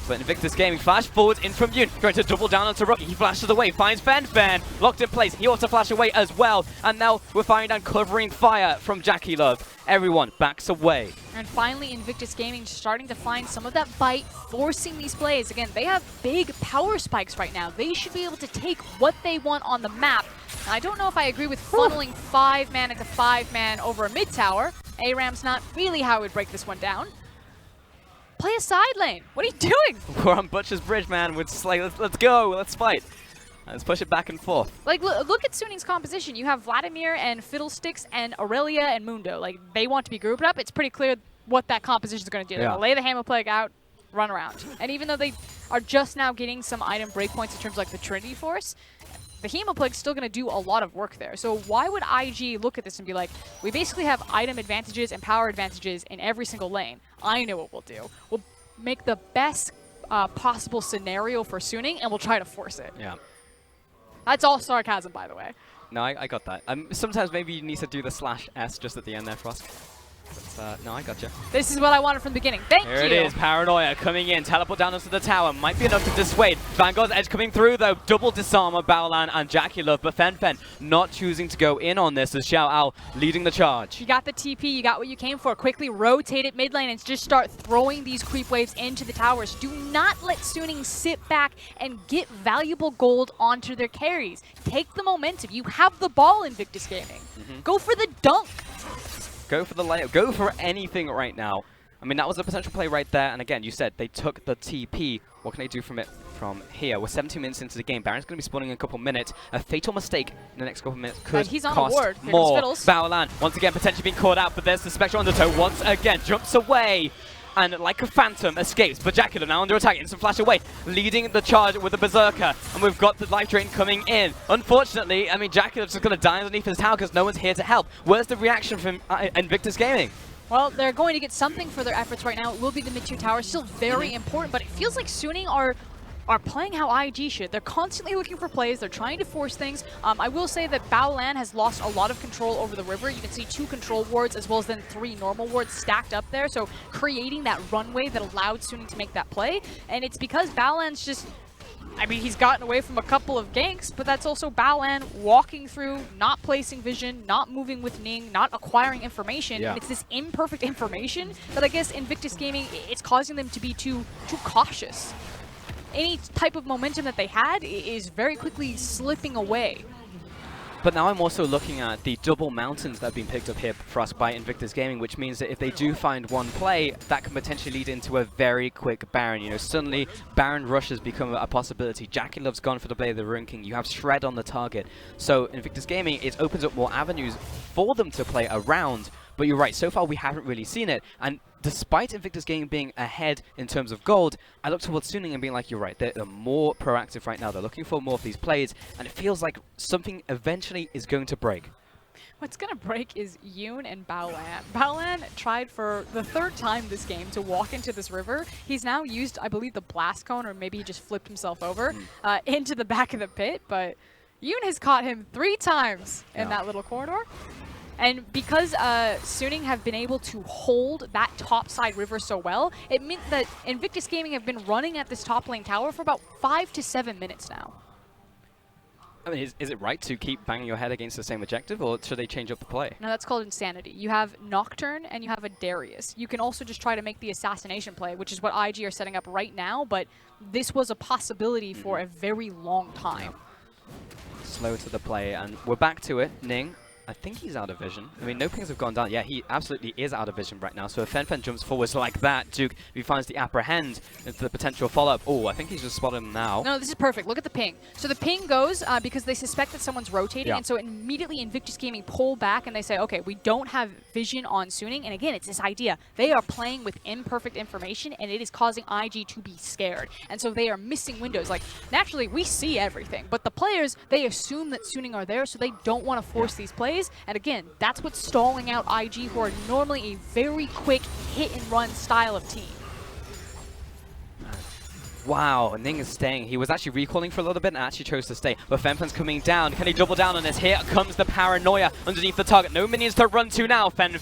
But Invictus Gaming flash forward in from Yoon. Going to double down onto Rookie. He flashes away, finds FanFan. Locked in place. He also flash away as well. And now we're firing down covering fire from Jackie Love. Everyone backs away. And finally, Invictus Gaming starting to find some of that bite, forcing these plays. Again, they have big power spikes right now. They should be able to take what they want on the map. Now, I don't know if I agree with funneling 5-man into 5-man over a mid-tower. ARAM's not really how I would break this one down. Play a side lane. What are you doing? We're on Butcher's Bridge, man. We're just like, let's go. Let's fight. Let's push it back and forth. Like, look at Suning's composition. You have Vladimir and Fiddlesticks and Aurelia and Mundo. Like, they want to be grouped up. It's pretty clear what that composition is going to do. They're going to lay the Hammer Plague out, run around. And even though they are just now getting some item breakpoints in terms of like the Trinity Force, the Hemo Plague's still going to do a lot of work there. So why would IG look at this and be like, we basically have item advantages and power advantages in every single lane. I know what we'll do. We'll make the best possible scenario for Suning, and we'll try to force it. Yeah. That's all sarcasm, by the way. No, I got that. Sometimes maybe you need to do the /S just at the end there, Frost. But, no, I gotcha. This is what I wanted from the beginning. Thank you. Here it is. Paranoia coming in. Teleport down onto the tower. Might be enough to dissuade. Vanguard's edge coming through, though. Double disarm of Baolan and Jackie Love. But FenFen not choosing to go in on this as Xiao Ao leading the charge. You got the TP. You got what you came for. Quickly rotate it mid lane and just start throwing these creep waves into the towers. Do not let Suning sit back and get valuable gold onto their carries. Take the momentum. You have the ball, Invictus Gaming. Go for the dunk. Go for the layup. Go for anything right now. I mean, that was a potential play right there. And again, you said they took the TP. What can they do from it from here? We're 17 minutes into the game. Baron's going to be spawning in a couple minutes. A fatal mistake in the next couple minutes could he's on cost a ward. more. Baolan, once again, potentially being caught out. But there's the Spectre Undertow once again. Jumps away. And like a phantom, escapes. But Jackie now under attack. Instant flash away. Leading the charge with the Berserker. And we've got the life drain coming in. Unfortunately, I mean, Jackie just going to die underneath his tower because no one's here to help. Where's the reaction from Invictus Gaming? Well, they're going to get something for their efforts right now. It will be the mid-tier tower. Still very important. But it feels like Suning are playing how IG should. They're constantly looking for plays. They're trying to force things. I will say that Baolan has lost a lot of control over the river. You can see 2 control wards as well as then 3 normal wards stacked up there. So creating that runway that allowed Suning to make that play. And it's because Baolan's just, I mean, he's gotten away from a couple of ganks, but that's also Baolan walking through, not placing vision, not moving with Ning, not acquiring information. Yeah. And it's this imperfect information that I guess Invictus Gaming, it's causing them to be too cautious. Any type of momentum that they had is very quickly slipping away. But now I'm also looking at the double mountains that have been picked up here for us by Invictus Gaming, which means that if they do find one play, that can potentially lead into a very quick Baron. You know, suddenly Baron rush has become a possibility. Jackie Love's gone for the Blade of the Rune King. You have Shred on the target. So Invictus Gaming, it opens up more avenues for them to play around. But you're right, so far we haven't really seen it. And despite Invictus Gaming being ahead in terms of gold, I look towards Suning and being like, you're right, they're more proactive right now. They're looking for more of these plays, and it feels like something eventually is going to break. What's going to break is Yoon and Baolan. Baolan tried for the 3rd time this game to walk into this river. He's now used, I believe, the blast cone, or maybe he just flipped himself over into the back of the pit, but Yoon has caught him 3 times in that little corridor. And because Suning have been able to hold that top side river so well, it meant that Invictus Gaming have been running at this top lane tower for about 5 to 7 minutes now. I mean, is it right to keep banging your head against the same objective, or should they change up the play? No, that's called insanity. You have Nocturne and you have a Darius. You can also just try to make the assassination play, which is what IG are setting up right now, but this was a possibility for a very long time. Slow to the play, and we're back to it. Ning, I think he's out of vision. I mean, no pings have gone down. Yeah, he absolutely is out of vision right now. So if Fen jumps forwards like that, Duke, if he finds the apprehend into the potential follow-up. Oh, I think he's just spotted him now. No, this is perfect. Look at the ping. So the ping goes because they suspect that someone's rotating, and so immediately Invictus Gaming pull back and they say, okay, we don't have vision on Suning. And again, it's this idea. They are playing with imperfect information, and it is causing IG to be scared. And so they are missing windows. Like, naturally, we see everything, but the players, they assume that Suning are there, so they don't want to force these plays. And again, that's what's stalling out IG, who are normally a very quick hit-and-run style of team. Wow, Ning is staying. He was actually recalling for a little bit and actually chose to stay. But Fenfen's coming down. Can he double down on this? Here comes the paranoia underneath the target. No minions to run to now, Fen.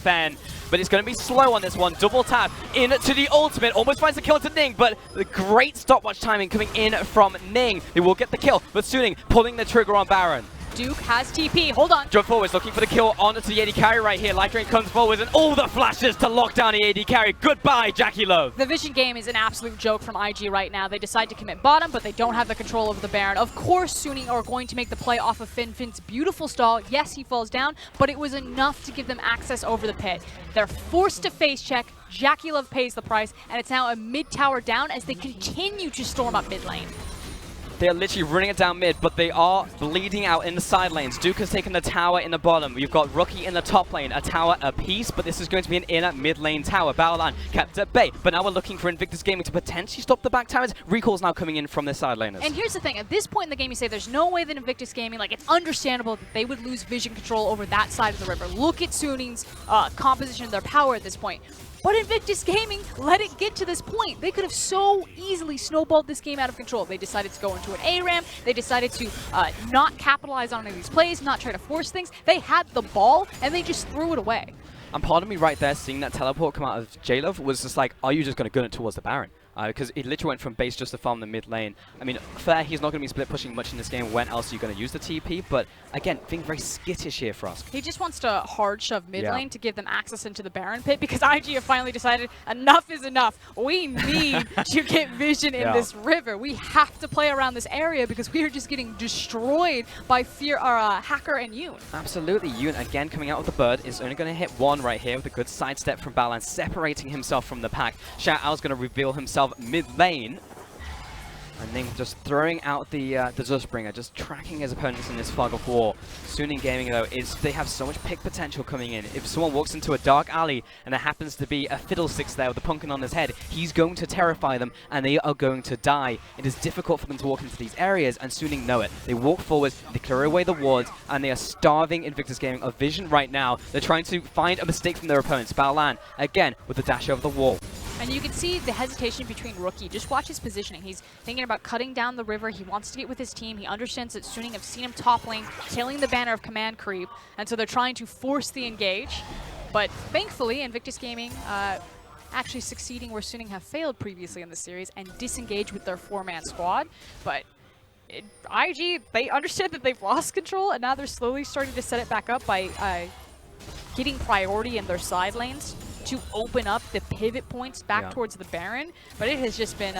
But it's going to be slow on this one. Double tap into the ultimate. Almost finds the kill to Ning, but the great stopwatch timing coming in from Ning. They will get the kill, but Suning pulling the trigger on Baron. Duke has TP. Hold on. Jump forwards, looking for the kill onto the AD carry right here. Light Drain comes forwards, and all the flashes to lock down the AD carry. Goodbye, Jackie Love. The vision game is an absolute joke from IG right now. They decide to commit bottom, but they don't have the control over the Baron. Of course, Suning are going to make the play off of Fin's beautiful stall. Yes, he falls down, but it was enough to give them access over the pit. They're forced to face check. Jackie Love pays the price, and it's now a mid-tower down as they continue to storm up mid lane. They're literally running it down mid, but they are bleeding out in the side lanes. Duke has taken the tower in the bottom. You've got Rookie in the top lane, a tower apiece, but this is going to be an inner mid lane tower. Baolan kept at bay, but now we're looking for Invictus Gaming to potentially stop the back towers. Recall's now coming in from the side laners. And here's the thing, at this point in the game you say there's no way that Invictus Gaming, like, it's understandable that they would lose vision control over that side of the river. Look at Suning's composition of their power at this point. But Invictus Gaming let it get to this point. They could have so easily snowballed this game out of control. They decided to go into an A-Ram. They decided to not capitalize on any of these plays, not try to force things. They had the ball, and they just threw it away. And part of me right there, seeing that teleport come out of J-Love, was just like, are you just going to gun it towards the Baron? Because he literally went from base just to farm the mid lane. I mean, fair, he's not going to be split pushing much in this game. When else are you going to use the TP? But again, being very skittish here for us. He just wants to hard shove mid lane to give them access into the Baron pit, because IG have finally decided enough is enough. We need to get vision in this river. We have to play around this area because we are just getting destroyed by Hacker and Yoon. Absolutely. Yoon again coming out with the bird is only going to hit one right here with a good sidestep from Balan, separating himself from the pack. Xiao's going to reveal himself mid lane, and then just throwing out the Dustbringer, just tracking his opponents in this fog of war. Suning Gaming though, they have so much pick potential coming in. If someone walks into a dark alley and there happens to be a Fiddlesticks there with a pumpkin on his head, he's going to terrify them and they are going to die. It is difficult for them to walk into these areas, and Suning know it. They walk forward, they clear away the wards, and they are starving Invictus Gaming of vision right now. They're trying to find a mistake from their opponents. Baolan again with the dash over the wall. And you can see the hesitation between Rookie. Just watch his positioning. He's thinking about cutting down the river. He wants to get with his team. He understands that Suning have seen him top lane, killing the banner of command creep. And so they're trying to force the engage. But thankfully, Invictus Gaming actually succeeding where Suning have failed previously in the series and disengage with their 4-man squad. But IG, they understand that they've lost control, and now they're slowly starting to set it back up by getting priority in their side lanes to open up the pivot points back towards the Baron. But it has just been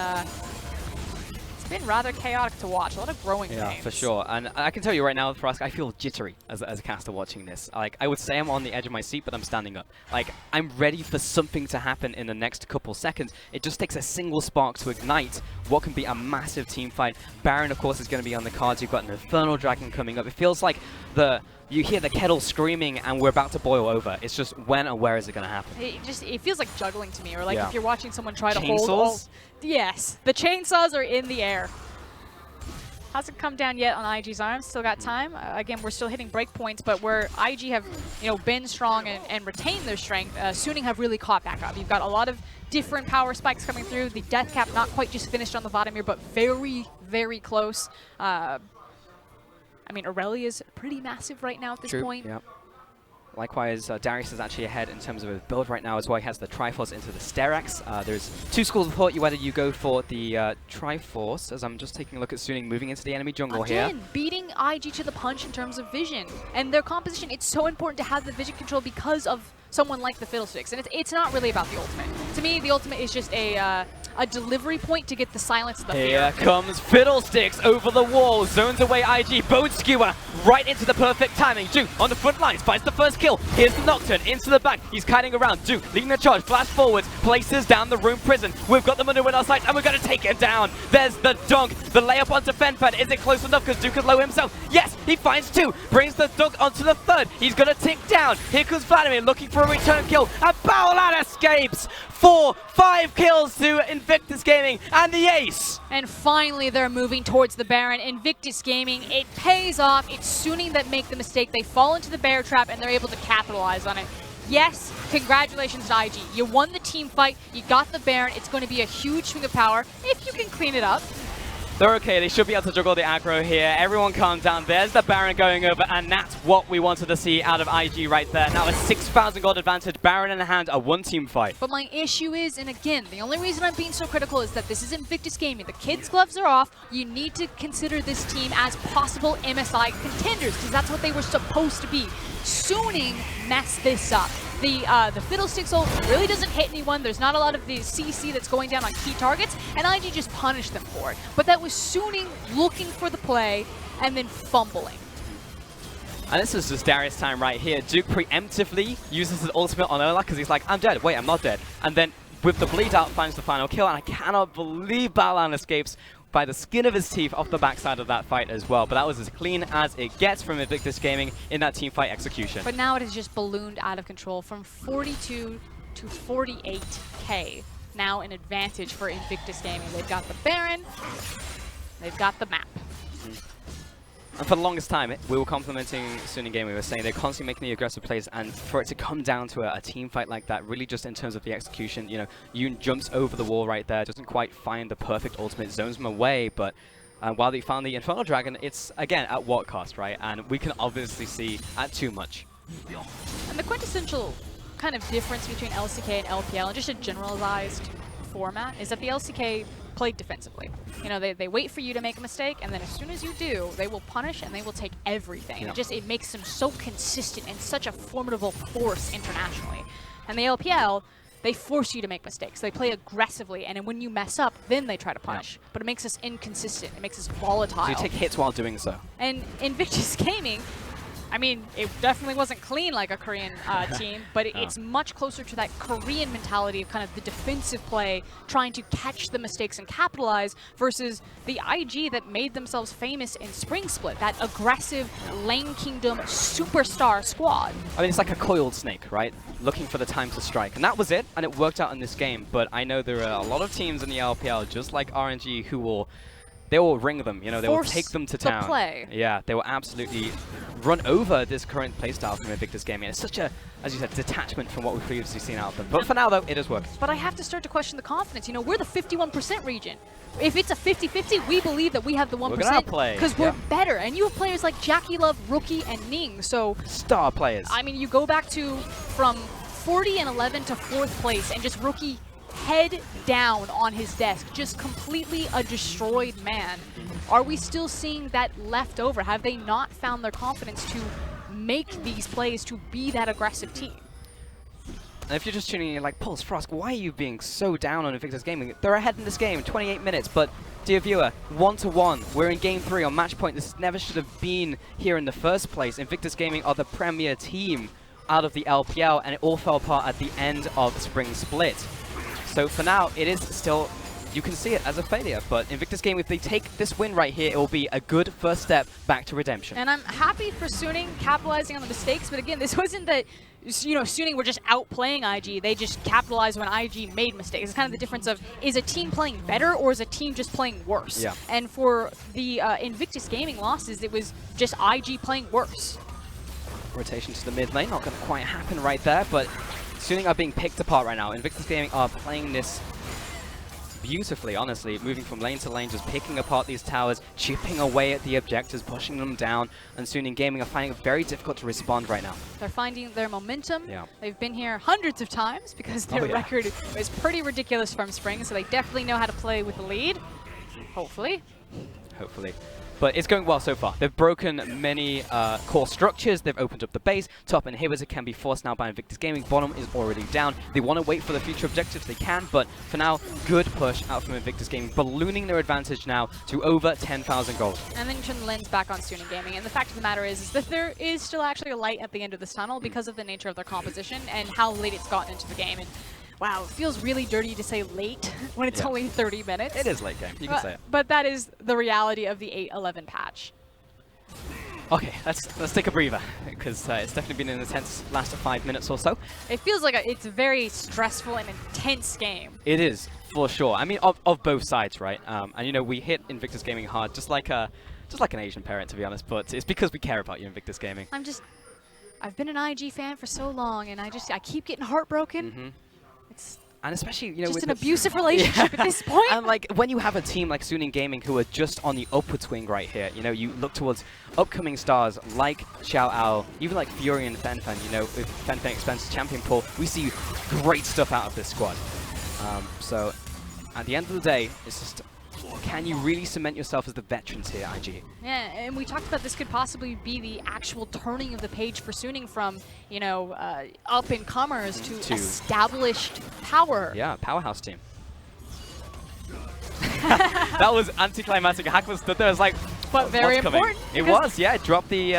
been rather chaotic to watch. A lot of growing pains. Yeah, for sure. And I can tell you right now, Frosk, I feel jittery as a caster watching this. Like, I would say I'm on the edge of my seat, but I'm standing up. Like, I'm ready for something to happen in the next couple seconds. It just takes a single spark to ignite what can be a massive team fight. Baron, of course, is going to be on the cards. You've got an Infernal Dragon coming up. It feels like you hear the kettle screaming and we're about to boil over. It's just when and where is it going to happen? It feels like juggling to me, or like Yeah. if you're watching someone try to Chainsaws? hold. Yes, the chainsaws are in the air. Hasn't come down yet on IG's arms. Still got time. Again, we're still hitting breakpoints, but where IG have been strong and retained their strength, Suning have really caught back up. You've got a lot of different power spikes coming through. The death cap not quite just finished on the Vladimir, but very, very close. I mean, Aurelia's pretty massive right now at this point. Yep. Likewise, Darius is actually ahead in terms of his build right now as well. He has the Triforce into the Sterax. There's two schools of thought. Whether you go for the Triforce, as I'm just taking a look at Suning moving into the enemy jungle here. Again, beating IG to the punch in terms of vision. And their composition, it's so important to have the vision control because of someone like the Fiddlesticks. And it's not really about the ultimate. To me, the ultimate is just a delivery point to get the silence of the fear. Here comes Fiddlesticks over the wall, zones away IG, Bone Skewer right into the perfect timing. Duke on the front lines, finds the first kill. Here's the Nocturne into the back, he's kiting around. Duke leading the charge, flash forwards, places down the Rune Prison. We've got them under our sights and we're going to take him down. There's the dunk, the layup onto Fenfad. Is it close enough because Duke is low himself? Yes, he finds two, brings the dunk onto the third. He's going to tick down. Here comes Vladimir looking for a return kill, and Baolan escapes. 4-5 kills to Invictus Gaming and the ace. And finally, they're moving towards the Baron. Invictus Gaming, it pays off. It's Suning that make the mistake. They fall into the bear trap and they're able to capitalize on it. Yes, congratulations to IG. You won the team fight. You got the Baron. It's going to be a huge swing of power if you can clean it up. They're okay. They should be able to juggle the aggro here. Everyone calm down. There's the Baron going over, and that's what we wanted to see out of IG right there. Now a 6,000 gold advantage. Baron in the hand, a one-team fight. But my issue is, and again, the only reason I'm being so critical is that this is Invictus Gaming. The kids' gloves are off. You need to consider this team as possible MSI contenders, because that's what they were supposed to be. Suning messed this up. The Fiddlesticks ult really doesn't hit anyone. There's not a lot of the CC that's going down on key targets, and IG just punished them for it. But that was Suning looking for the play and then fumbling. And this is just Darius time right here. Duke preemptively uses his ultimate on Ola because he's like, I'm dead. Wait, I'm not dead. And then with the bleed out finds the final kill, and I cannot believe Balan escapes by the skin of his teeth off the backside of that fight as well. But that was as clean as it gets from Invictus Gaming in that team fight execution. But now it has just ballooned out of control from 42 to 48k. Now an advantage for Invictus Gaming. They've got the Baron, they've got the map. And for the longest time, we were complimenting Suning Gaming. We were saying they're constantly making the aggressive plays, and for it to come down to a team fight like that, really just in terms of the execution, Yoon jumps over the wall right there, doesn't quite find the perfect ultimate, zones him away, but while they found the Infernal Dragon, it's, again, at what cost, right? And we can obviously see at too much. And the quintessential kind of difference between LCK and LPL, and just a generalized format, is that the LCK played defensively. They wait for you to make a mistake, and then as soon as you do, they will punish and they will take everything. Yeah. It makes them so consistent and such a formidable force internationally. And the LPL, they force you to make mistakes. They play aggressively, and then when you mess up, then they try to punish. Yeah. But it makes us inconsistent. It makes us volatile. So you take hits while doing so. And Invictus Gaming, I mean, it definitely wasn't clean like a Korean team, but it's much closer to that Korean mentality of kind of the defensive play, trying to catch the mistakes and capitalize, versus the IG that made themselves famous in Spring Split, that aggressive Lane Kingdom superstar squad. I mean, it's like a coiled snake, right? Looking for the time to strike. And that was it, and it worked out in this game. But I know there are a lot of teams in the LPL, just like RNG, who will... They will ring them, they will take them to town. Play. Yeah, they will absolutely run over this current playstyle from Invictus Gaming. It's such a, as you said, detachment from what we've previously seen out of them. But for now, though, it is working. But I have to start to question the confidence. We're the 51% region. If it's a 50-50, we believe that we have the 1%. We're gonna play. Because we're better. And you have players like Jackie Love, Rookie, and Ning. So star players. I mean, you go back to from 40 and 11 to 4th place, and just Rookie head down on his desk, just completely a destroyed man. Are we still seeing that left over? Have they not found their confidence to make these plays, to be that aggressive team? And if you're just tuning in, you're like, Pulse, Frosk, why are you being so down on Invictus Gaming? They're ahead in this game, 28 minutes, but dear viewer, 1-1. We're in game 3 on match point. This never should have been here in the first place. Invictus Gaming are the premier team out of the LPL, and it all fell apart at the end of Spring Split. So for now, it is still, you can see it as a failure, but Invictus Gaming, if they take this win right here, it will be a good first step back to redemption. And I'm happy for Suning capitalizing on the mistakes, but again, this wasn't that, you know, Suning were just outplaying IG. They just capitalized when IG made mistakes. It's kind of the difference of, is a team playing better or is a team just playing worse? Yeah. And for the Invictus Gaming losses, it was just IG playing worse. Rotation to the mid lane, not going to quite happen right there, but Suning are being picked apart right now. Invictus Gaming are playing this beautifully, honestly, moving from lane to lane, just picking apart these towers, chipping away at the objectives, pushing them down, and Suning Gaming are finding it very difficult to respond right now. They're finding their momentum. Yeah. They've been here hundreds of times because their record is pretty ridiculous from Spring, so they definitely know how to play with the lead. Hopefully. Hopefully. But it's going well so far. They've broken many core structures. They've opened up the base. Top inhibitor can be forced now by Invictus Gaming. Bottom is already down. They want to wait for the future objectives. They can, but for now, good push out from Invictus Gaming, ballooning their advantage now to over 10,000 gold. And then you turn the lens back on Suning Gaming. And the fact of the matter is that there is still actually a light at the end of this tunnel because of the nature of their composition and how late it's gotten into the game. And wow, it feels really dirty to say late when it's only 30 minutes. It is late game, you can say it. But that is the reality of the 8-11 patch. Okay, let's take a breather, because it's definitely been an intense last 5 minutes or so. It feels like it's a very stressful and intense game. It is, for sure. I mean, of both sides, right? And you know, we hit Invictus Gaming hard, just like an Asian parent, to be honest, but it's because we care about you, Invictus Gaming. I've been an IG fan for so long, and I keep getting heartbroken. Mm-hmm. And especially, you know, just with an abusive relationship at this point. And like, when you have a team like Suning Gaming who are just on the upward swing right here, you know, you look towards upcoming stars like Xiao Ao, even like Fury and Fen-Fen, you know, with Fen-Fen expands champion pool, we see great stuff out of this squad. So, at the end of the day, it's just, can you really cement yourself as the veterans here, IG? Yeah, and we talked about this could possibly be the actual turning of the page for Suning from, you know, up-and-comers to established power. Yeah, powerhouse team. That was anticlimactic. Hackman stood there, was like, but very important. It was, yeah. It dropped the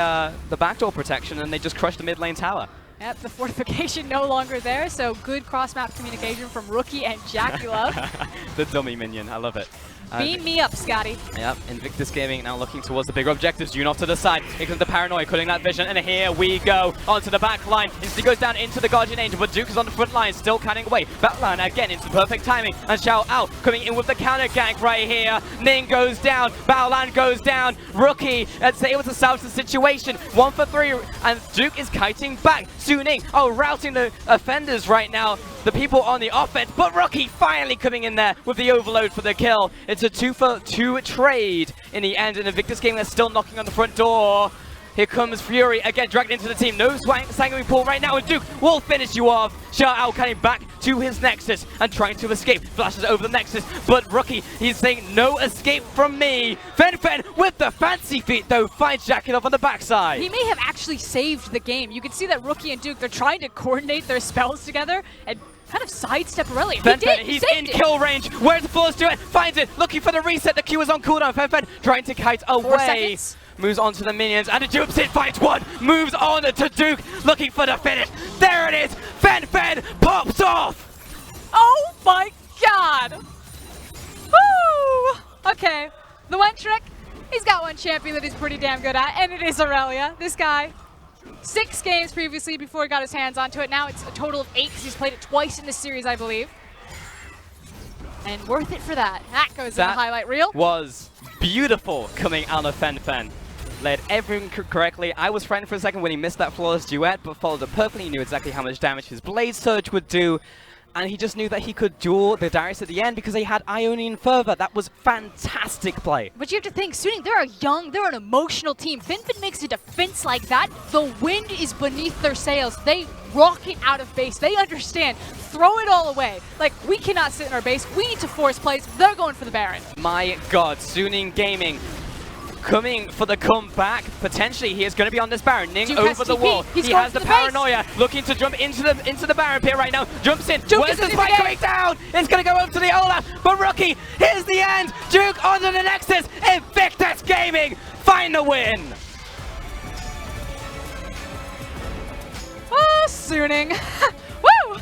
backdoor protection, and they just crushed the mid lane tower. Yep, the fortification no longer there, so good cross-map communication from Rookie and Jackulove. The dummy minion, I love it. Beam me up, Scotty. Yep, Invictus Gaming now looking towards the bigger objectives. June off to the side. Here comes the Paranoia, cutting that vision, and here we go. Onto the back line. Instantly goes down into the Guardian Angel, but Duke is on the front line, still cutting away. Backline again into perfect timing, and Xiao Ao coming in with the counter gank right here. Ning goes down, Baolan goes down. Rookie able to salvage the situation. 1 for 3, and Duke is kiting back. Suning, routing the offenders right now. The people on the offense, but Rookie finally coming in there with the overload for the kill. It's a 2 for 2 trade in the end, and Invictus Gaming is still knocking on the front door. Here comes Fury, again dragged into the team. No Sanguine Pool right now, and Duke will finish you off. Xiao Ao coming back to his Nexus and trying to escape. Flashes over the Nexus, but Rookie, he's saying no escape from me. Fen-Fen with the fancy feet, though, finds Jackulove on the backside. He may have actually saved the game. You can see that Rookie and Duke, they're trying to coordinate their spells together and kind of sidestep Aurelia. He's in kill range. Where's the Flawless do it? Finds it. Looking for the reset. The Q is on cooldown. Fen-Fen trying to kite away. 4 seconds. Moves on to the minions. And the Jumps in finds one. Moves on to Duke. Looking for the finish. There it is. Fen-Fen pops off. Oh my god. Woo! Okay. The one trick. He's got one champion that he's pretty damn good at. And it is Aurelia. This guy. 6 games previously before he got his hands onto it. Now it's a total of 8 because he's played it twice in this series, I believe. And worth it for that. That goes in the highlight reel. Was beautiful coming out of Fen-Fen. Led everything correctly. I was frightened for a second when he missed that flawless duet, but followed it perfectly. He knew exactly how much damage his Blade Surge would do. And he just knew that he could duel the Darius at the end because they had Ionian Fervor. That was fantastic play. But you have to think, Suning, they're they're an emotional team. Fen-Fen makes a defense like that. The wind is beneath their sails. They rocket out of base. They understand. Throw it all away. Like, we cannot sit in our base. We need to force plays. They're going for the Baron. My god, Suning Gaming coming for the comeback. Potentially, he is going to be on this Baron. Ning Duke over has the TP. wall. He's He going has for the the base. paranoia, looking to jump into the Baron pit right now. Jumps in. Duke Where's is the in the spike game. coming down? It's going to go over to the Olaf, but Rookie, here's the end. Duke onto the Nexus. Invictus Gaming find the win. Oh, Suning. Woo!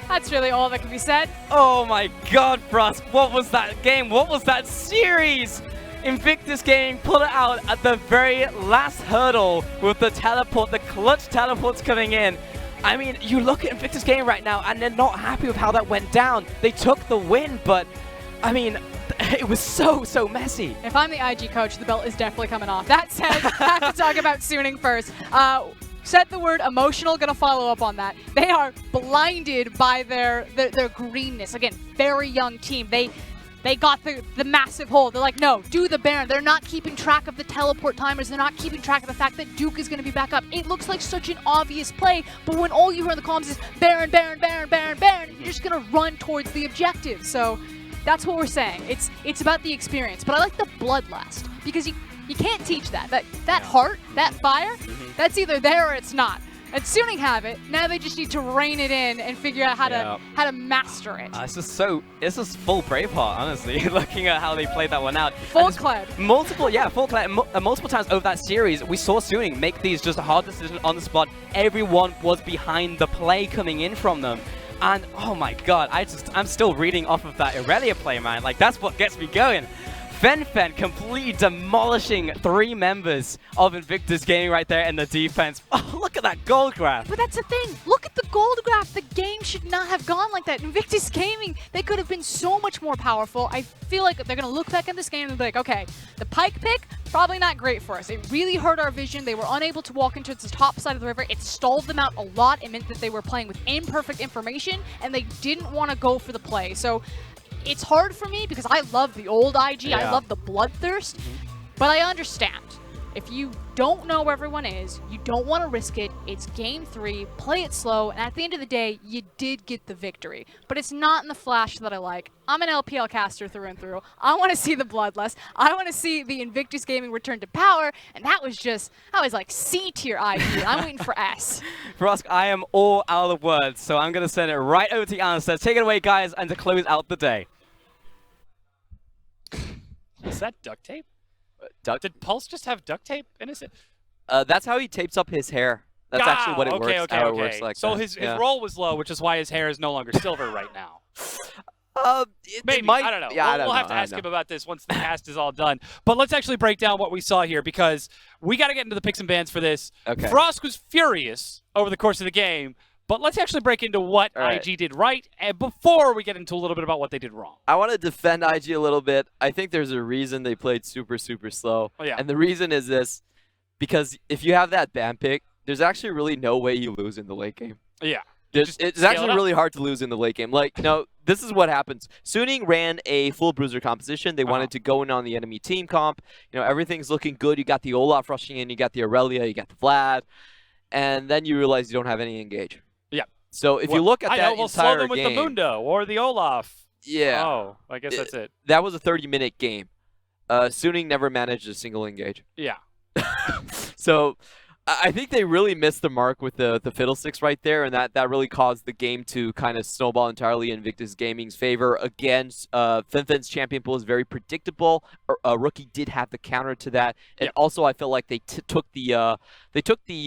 That's really all that can be said. Oh my god, Frost, what was that game? What was that series? Invictus Gaming pulled it out at the very last hurdle with the teleport, the clutch teleports coming in. I mean, you look at Invictus Gaming right now and they're not happy with how that went down. They took the win, but I mean, it was so messy. If I'm the IG coach, the belt is definitely coming off. That said, I have to talk about Suning first. Said the word emotional, gonna follow up on that. They are blinded by their greenness. Again, very young team. They got the massive hole. They're like, no, do the Baron. They're not keeping track of the teleport timers. They're not keeping track of the fact that Duke is gonna be back up. It looks like such an obvious play, but when all you hear in the comms is Baron, Baron, Baron, Baron, Baron, you're just gonna run towards the objective. So that's what we're saying. It's about the experience. But I like the bloodlust because you can't teach that. That heart, that fire, that's either there or it's not. And Suning have it. Now they just need to rein it in and figure out how to master it. It's just full Braveheart, honestly. Looking at how they played that one out. Full Kled. Full Kled. Multiple times over that series, we saw Suning make these just hard decisions on the spot. Everyone was behind the play coming in from them. And oh my god, I'm still reading off of that Irelia play, man. Like, that's what gets me going. Fen completely demolishing 3 members of Invictus Gaming right there in the defense. Oh, look at that gold graph. But that's the thing. Look at the gold graph. The game should not have gone like that. Invictus Gaming, they could have been so much more powerful. I feel like they're going to look back at this game and be like, okay, the Pyke pick, probably not great for us. It really hurt our vision. They were unable to walk into the top side of the river. It stalled them out a lot. It meant that they were playing with imperfect information, and they didn't want to go for the play. So it's hard for me because I love the old IG. Yeah. I love the bloodthirst, but I understand. If you don't know where everyone is, you don't want to risk it, it's game 3, play it slow, and at the end of the day, you did get the victory. But it's not in the flash that I like. I'm an LPL caster through and through. I want to see the bloodlust. I want to see the Invictus Gaming return to power, and that was like C tier IG. I'm waiting for S. Frosk, I am all out of words, so I'm going to send it right over to Alistair. Take it away, guys, and to close out the day. Is that duct tape? Did Pulse just have duct tape in his? That's how he tapes up his hair. That's actually what it works. How it works like so that. his roll was low, which is why his hair is no longer silver right now. Maybe. Might, I don't know. Yeah, We'll have to ask him about this once the cast is all done. But let's actually break down what we saw here because we got to get into the picks and bans for this. Okay. Frost was furious over the course of the game. But let's actually break into what IG did right and before we get into a little bit about what they did wrong. I want to defend IG a little bit. I think there's a reason they played super slow. Oh, yeah. And the reason is this. Because if you have that ban pick, there's actually really no way you lose in the late game. Yeah. It's actually really hard to lose in the late game. Like, this is what happens. Suning ran a full bruiser composition. They wanted to go in on the enemy team comp. Everything's looking good. You got the Olaf rushing in. You got the Aurelia. You got the Vlad. And then you realize you don't have any engage. Yeah. So if you look at that we'll entire slow them with game, the Mundo or the Olaf. Yeah. Oh, I guess that's it. That was a 30-minute game. Suning never managed a single engage. Yeah. So I think they really missed the mark with the Fiddlesticks right there, and that really caused the game to kind of snowball entirely in Invictus Gaming's favor. Again, Fin's champion pool is very predictable. Rookie did have the counter to that, and also I feel like they took the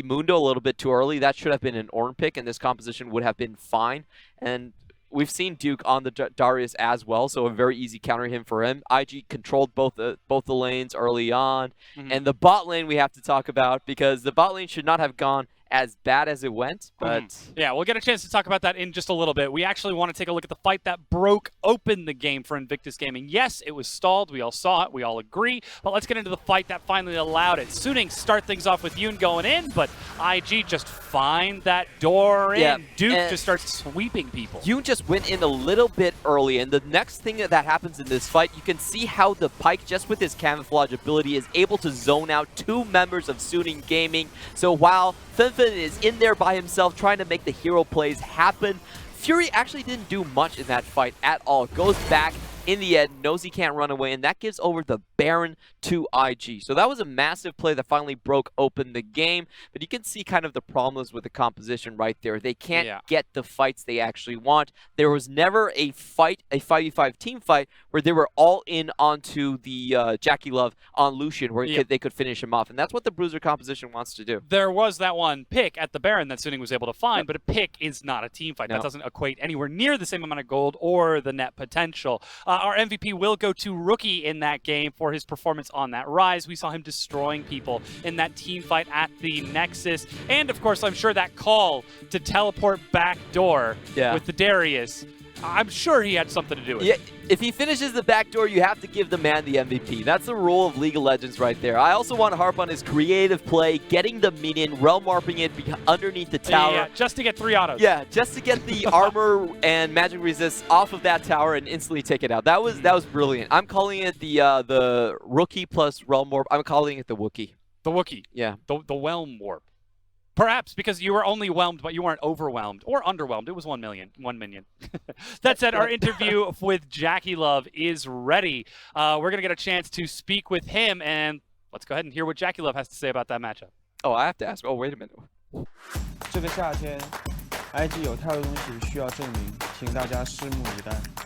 Mundo a little bit too early. That should have been an Ornn pick, and this composition would have been fine. And we've seen Duke on the Darius as well, so a very easy counter for him. IG controlled both the lanes early on, and the bot lane we have to talk about because the bot lane should not have gone as bad as it went, but yeah, we'll get a chance to talk about that in just a little bit. We actually want to take a look at the fight that broke open the game for Invictus Gaming. Yes, it was stalled. We all saw it. We all agree. But let's get into the fight that finally allowed it. Suning start things off with Yoon going in, but IG just find that door in. Duke just starts sweeping people. Yoon just went in a little bit early, and the next thing that happens in this fight, you can see how the Pyke, just with his camouflage ability, is able to zone out 2 members of Suning Gaming. So while Fin is in there by himself trying to make the hero plays happen, Fury actually didn't do much in that fight at all. Goes back, in the end, knows he can't run away, and that gives over the Baron to IG. So that was a massive play that finally broke open the game, but you can see kind of the problems with the composition right there. They can't get the fights they actually want. There was never a fight, a 5v5 team fight, where they were all in onto the Jackie Love on Lucian, where they could finish him off, and that's what the Bruiser composition wants to do. There was that one pick at the Baron that Suning was able to find, but a pick is not a team fight. That doesn't equate anywhere near the same amount of gold or the net potential. Our MVP will go to Rookie in that game for his performance on that Rise. We saw him destroying people in that team fight at the Nexus. And, of course, I'm sure that call to teleport back door with the Darius, I'm sure he had something to do with it. If he finishes the back door, you have to give the man the MVP. That's the rule of League of Legends right there. I also want to harp on his creative play, getting the minion, realm warping it underneath the tower. Yeah, just to get 3 autos. Yeah, just to get the armor and magic resist off of that tower and instantly take it out. That was brilliant. I'm calling it the Rookie plus realm warp. I'm calling it the Wookiee. The Wookiee. Yeah. The Whelm warp. Perhaps because you were only whelmed, but you weren't overwhelmed or underwhelmed. It was 1 minion. That said, our interview with Jackie Love is ready. We're going to get a chance to speak with him, and let's go ahead and hear what Jackie Love has to say about that matchup. Oh, I have to ask. Oh, wait a minute. 这个夏天，IG 有太多东西需要证明，请大家拭目以待。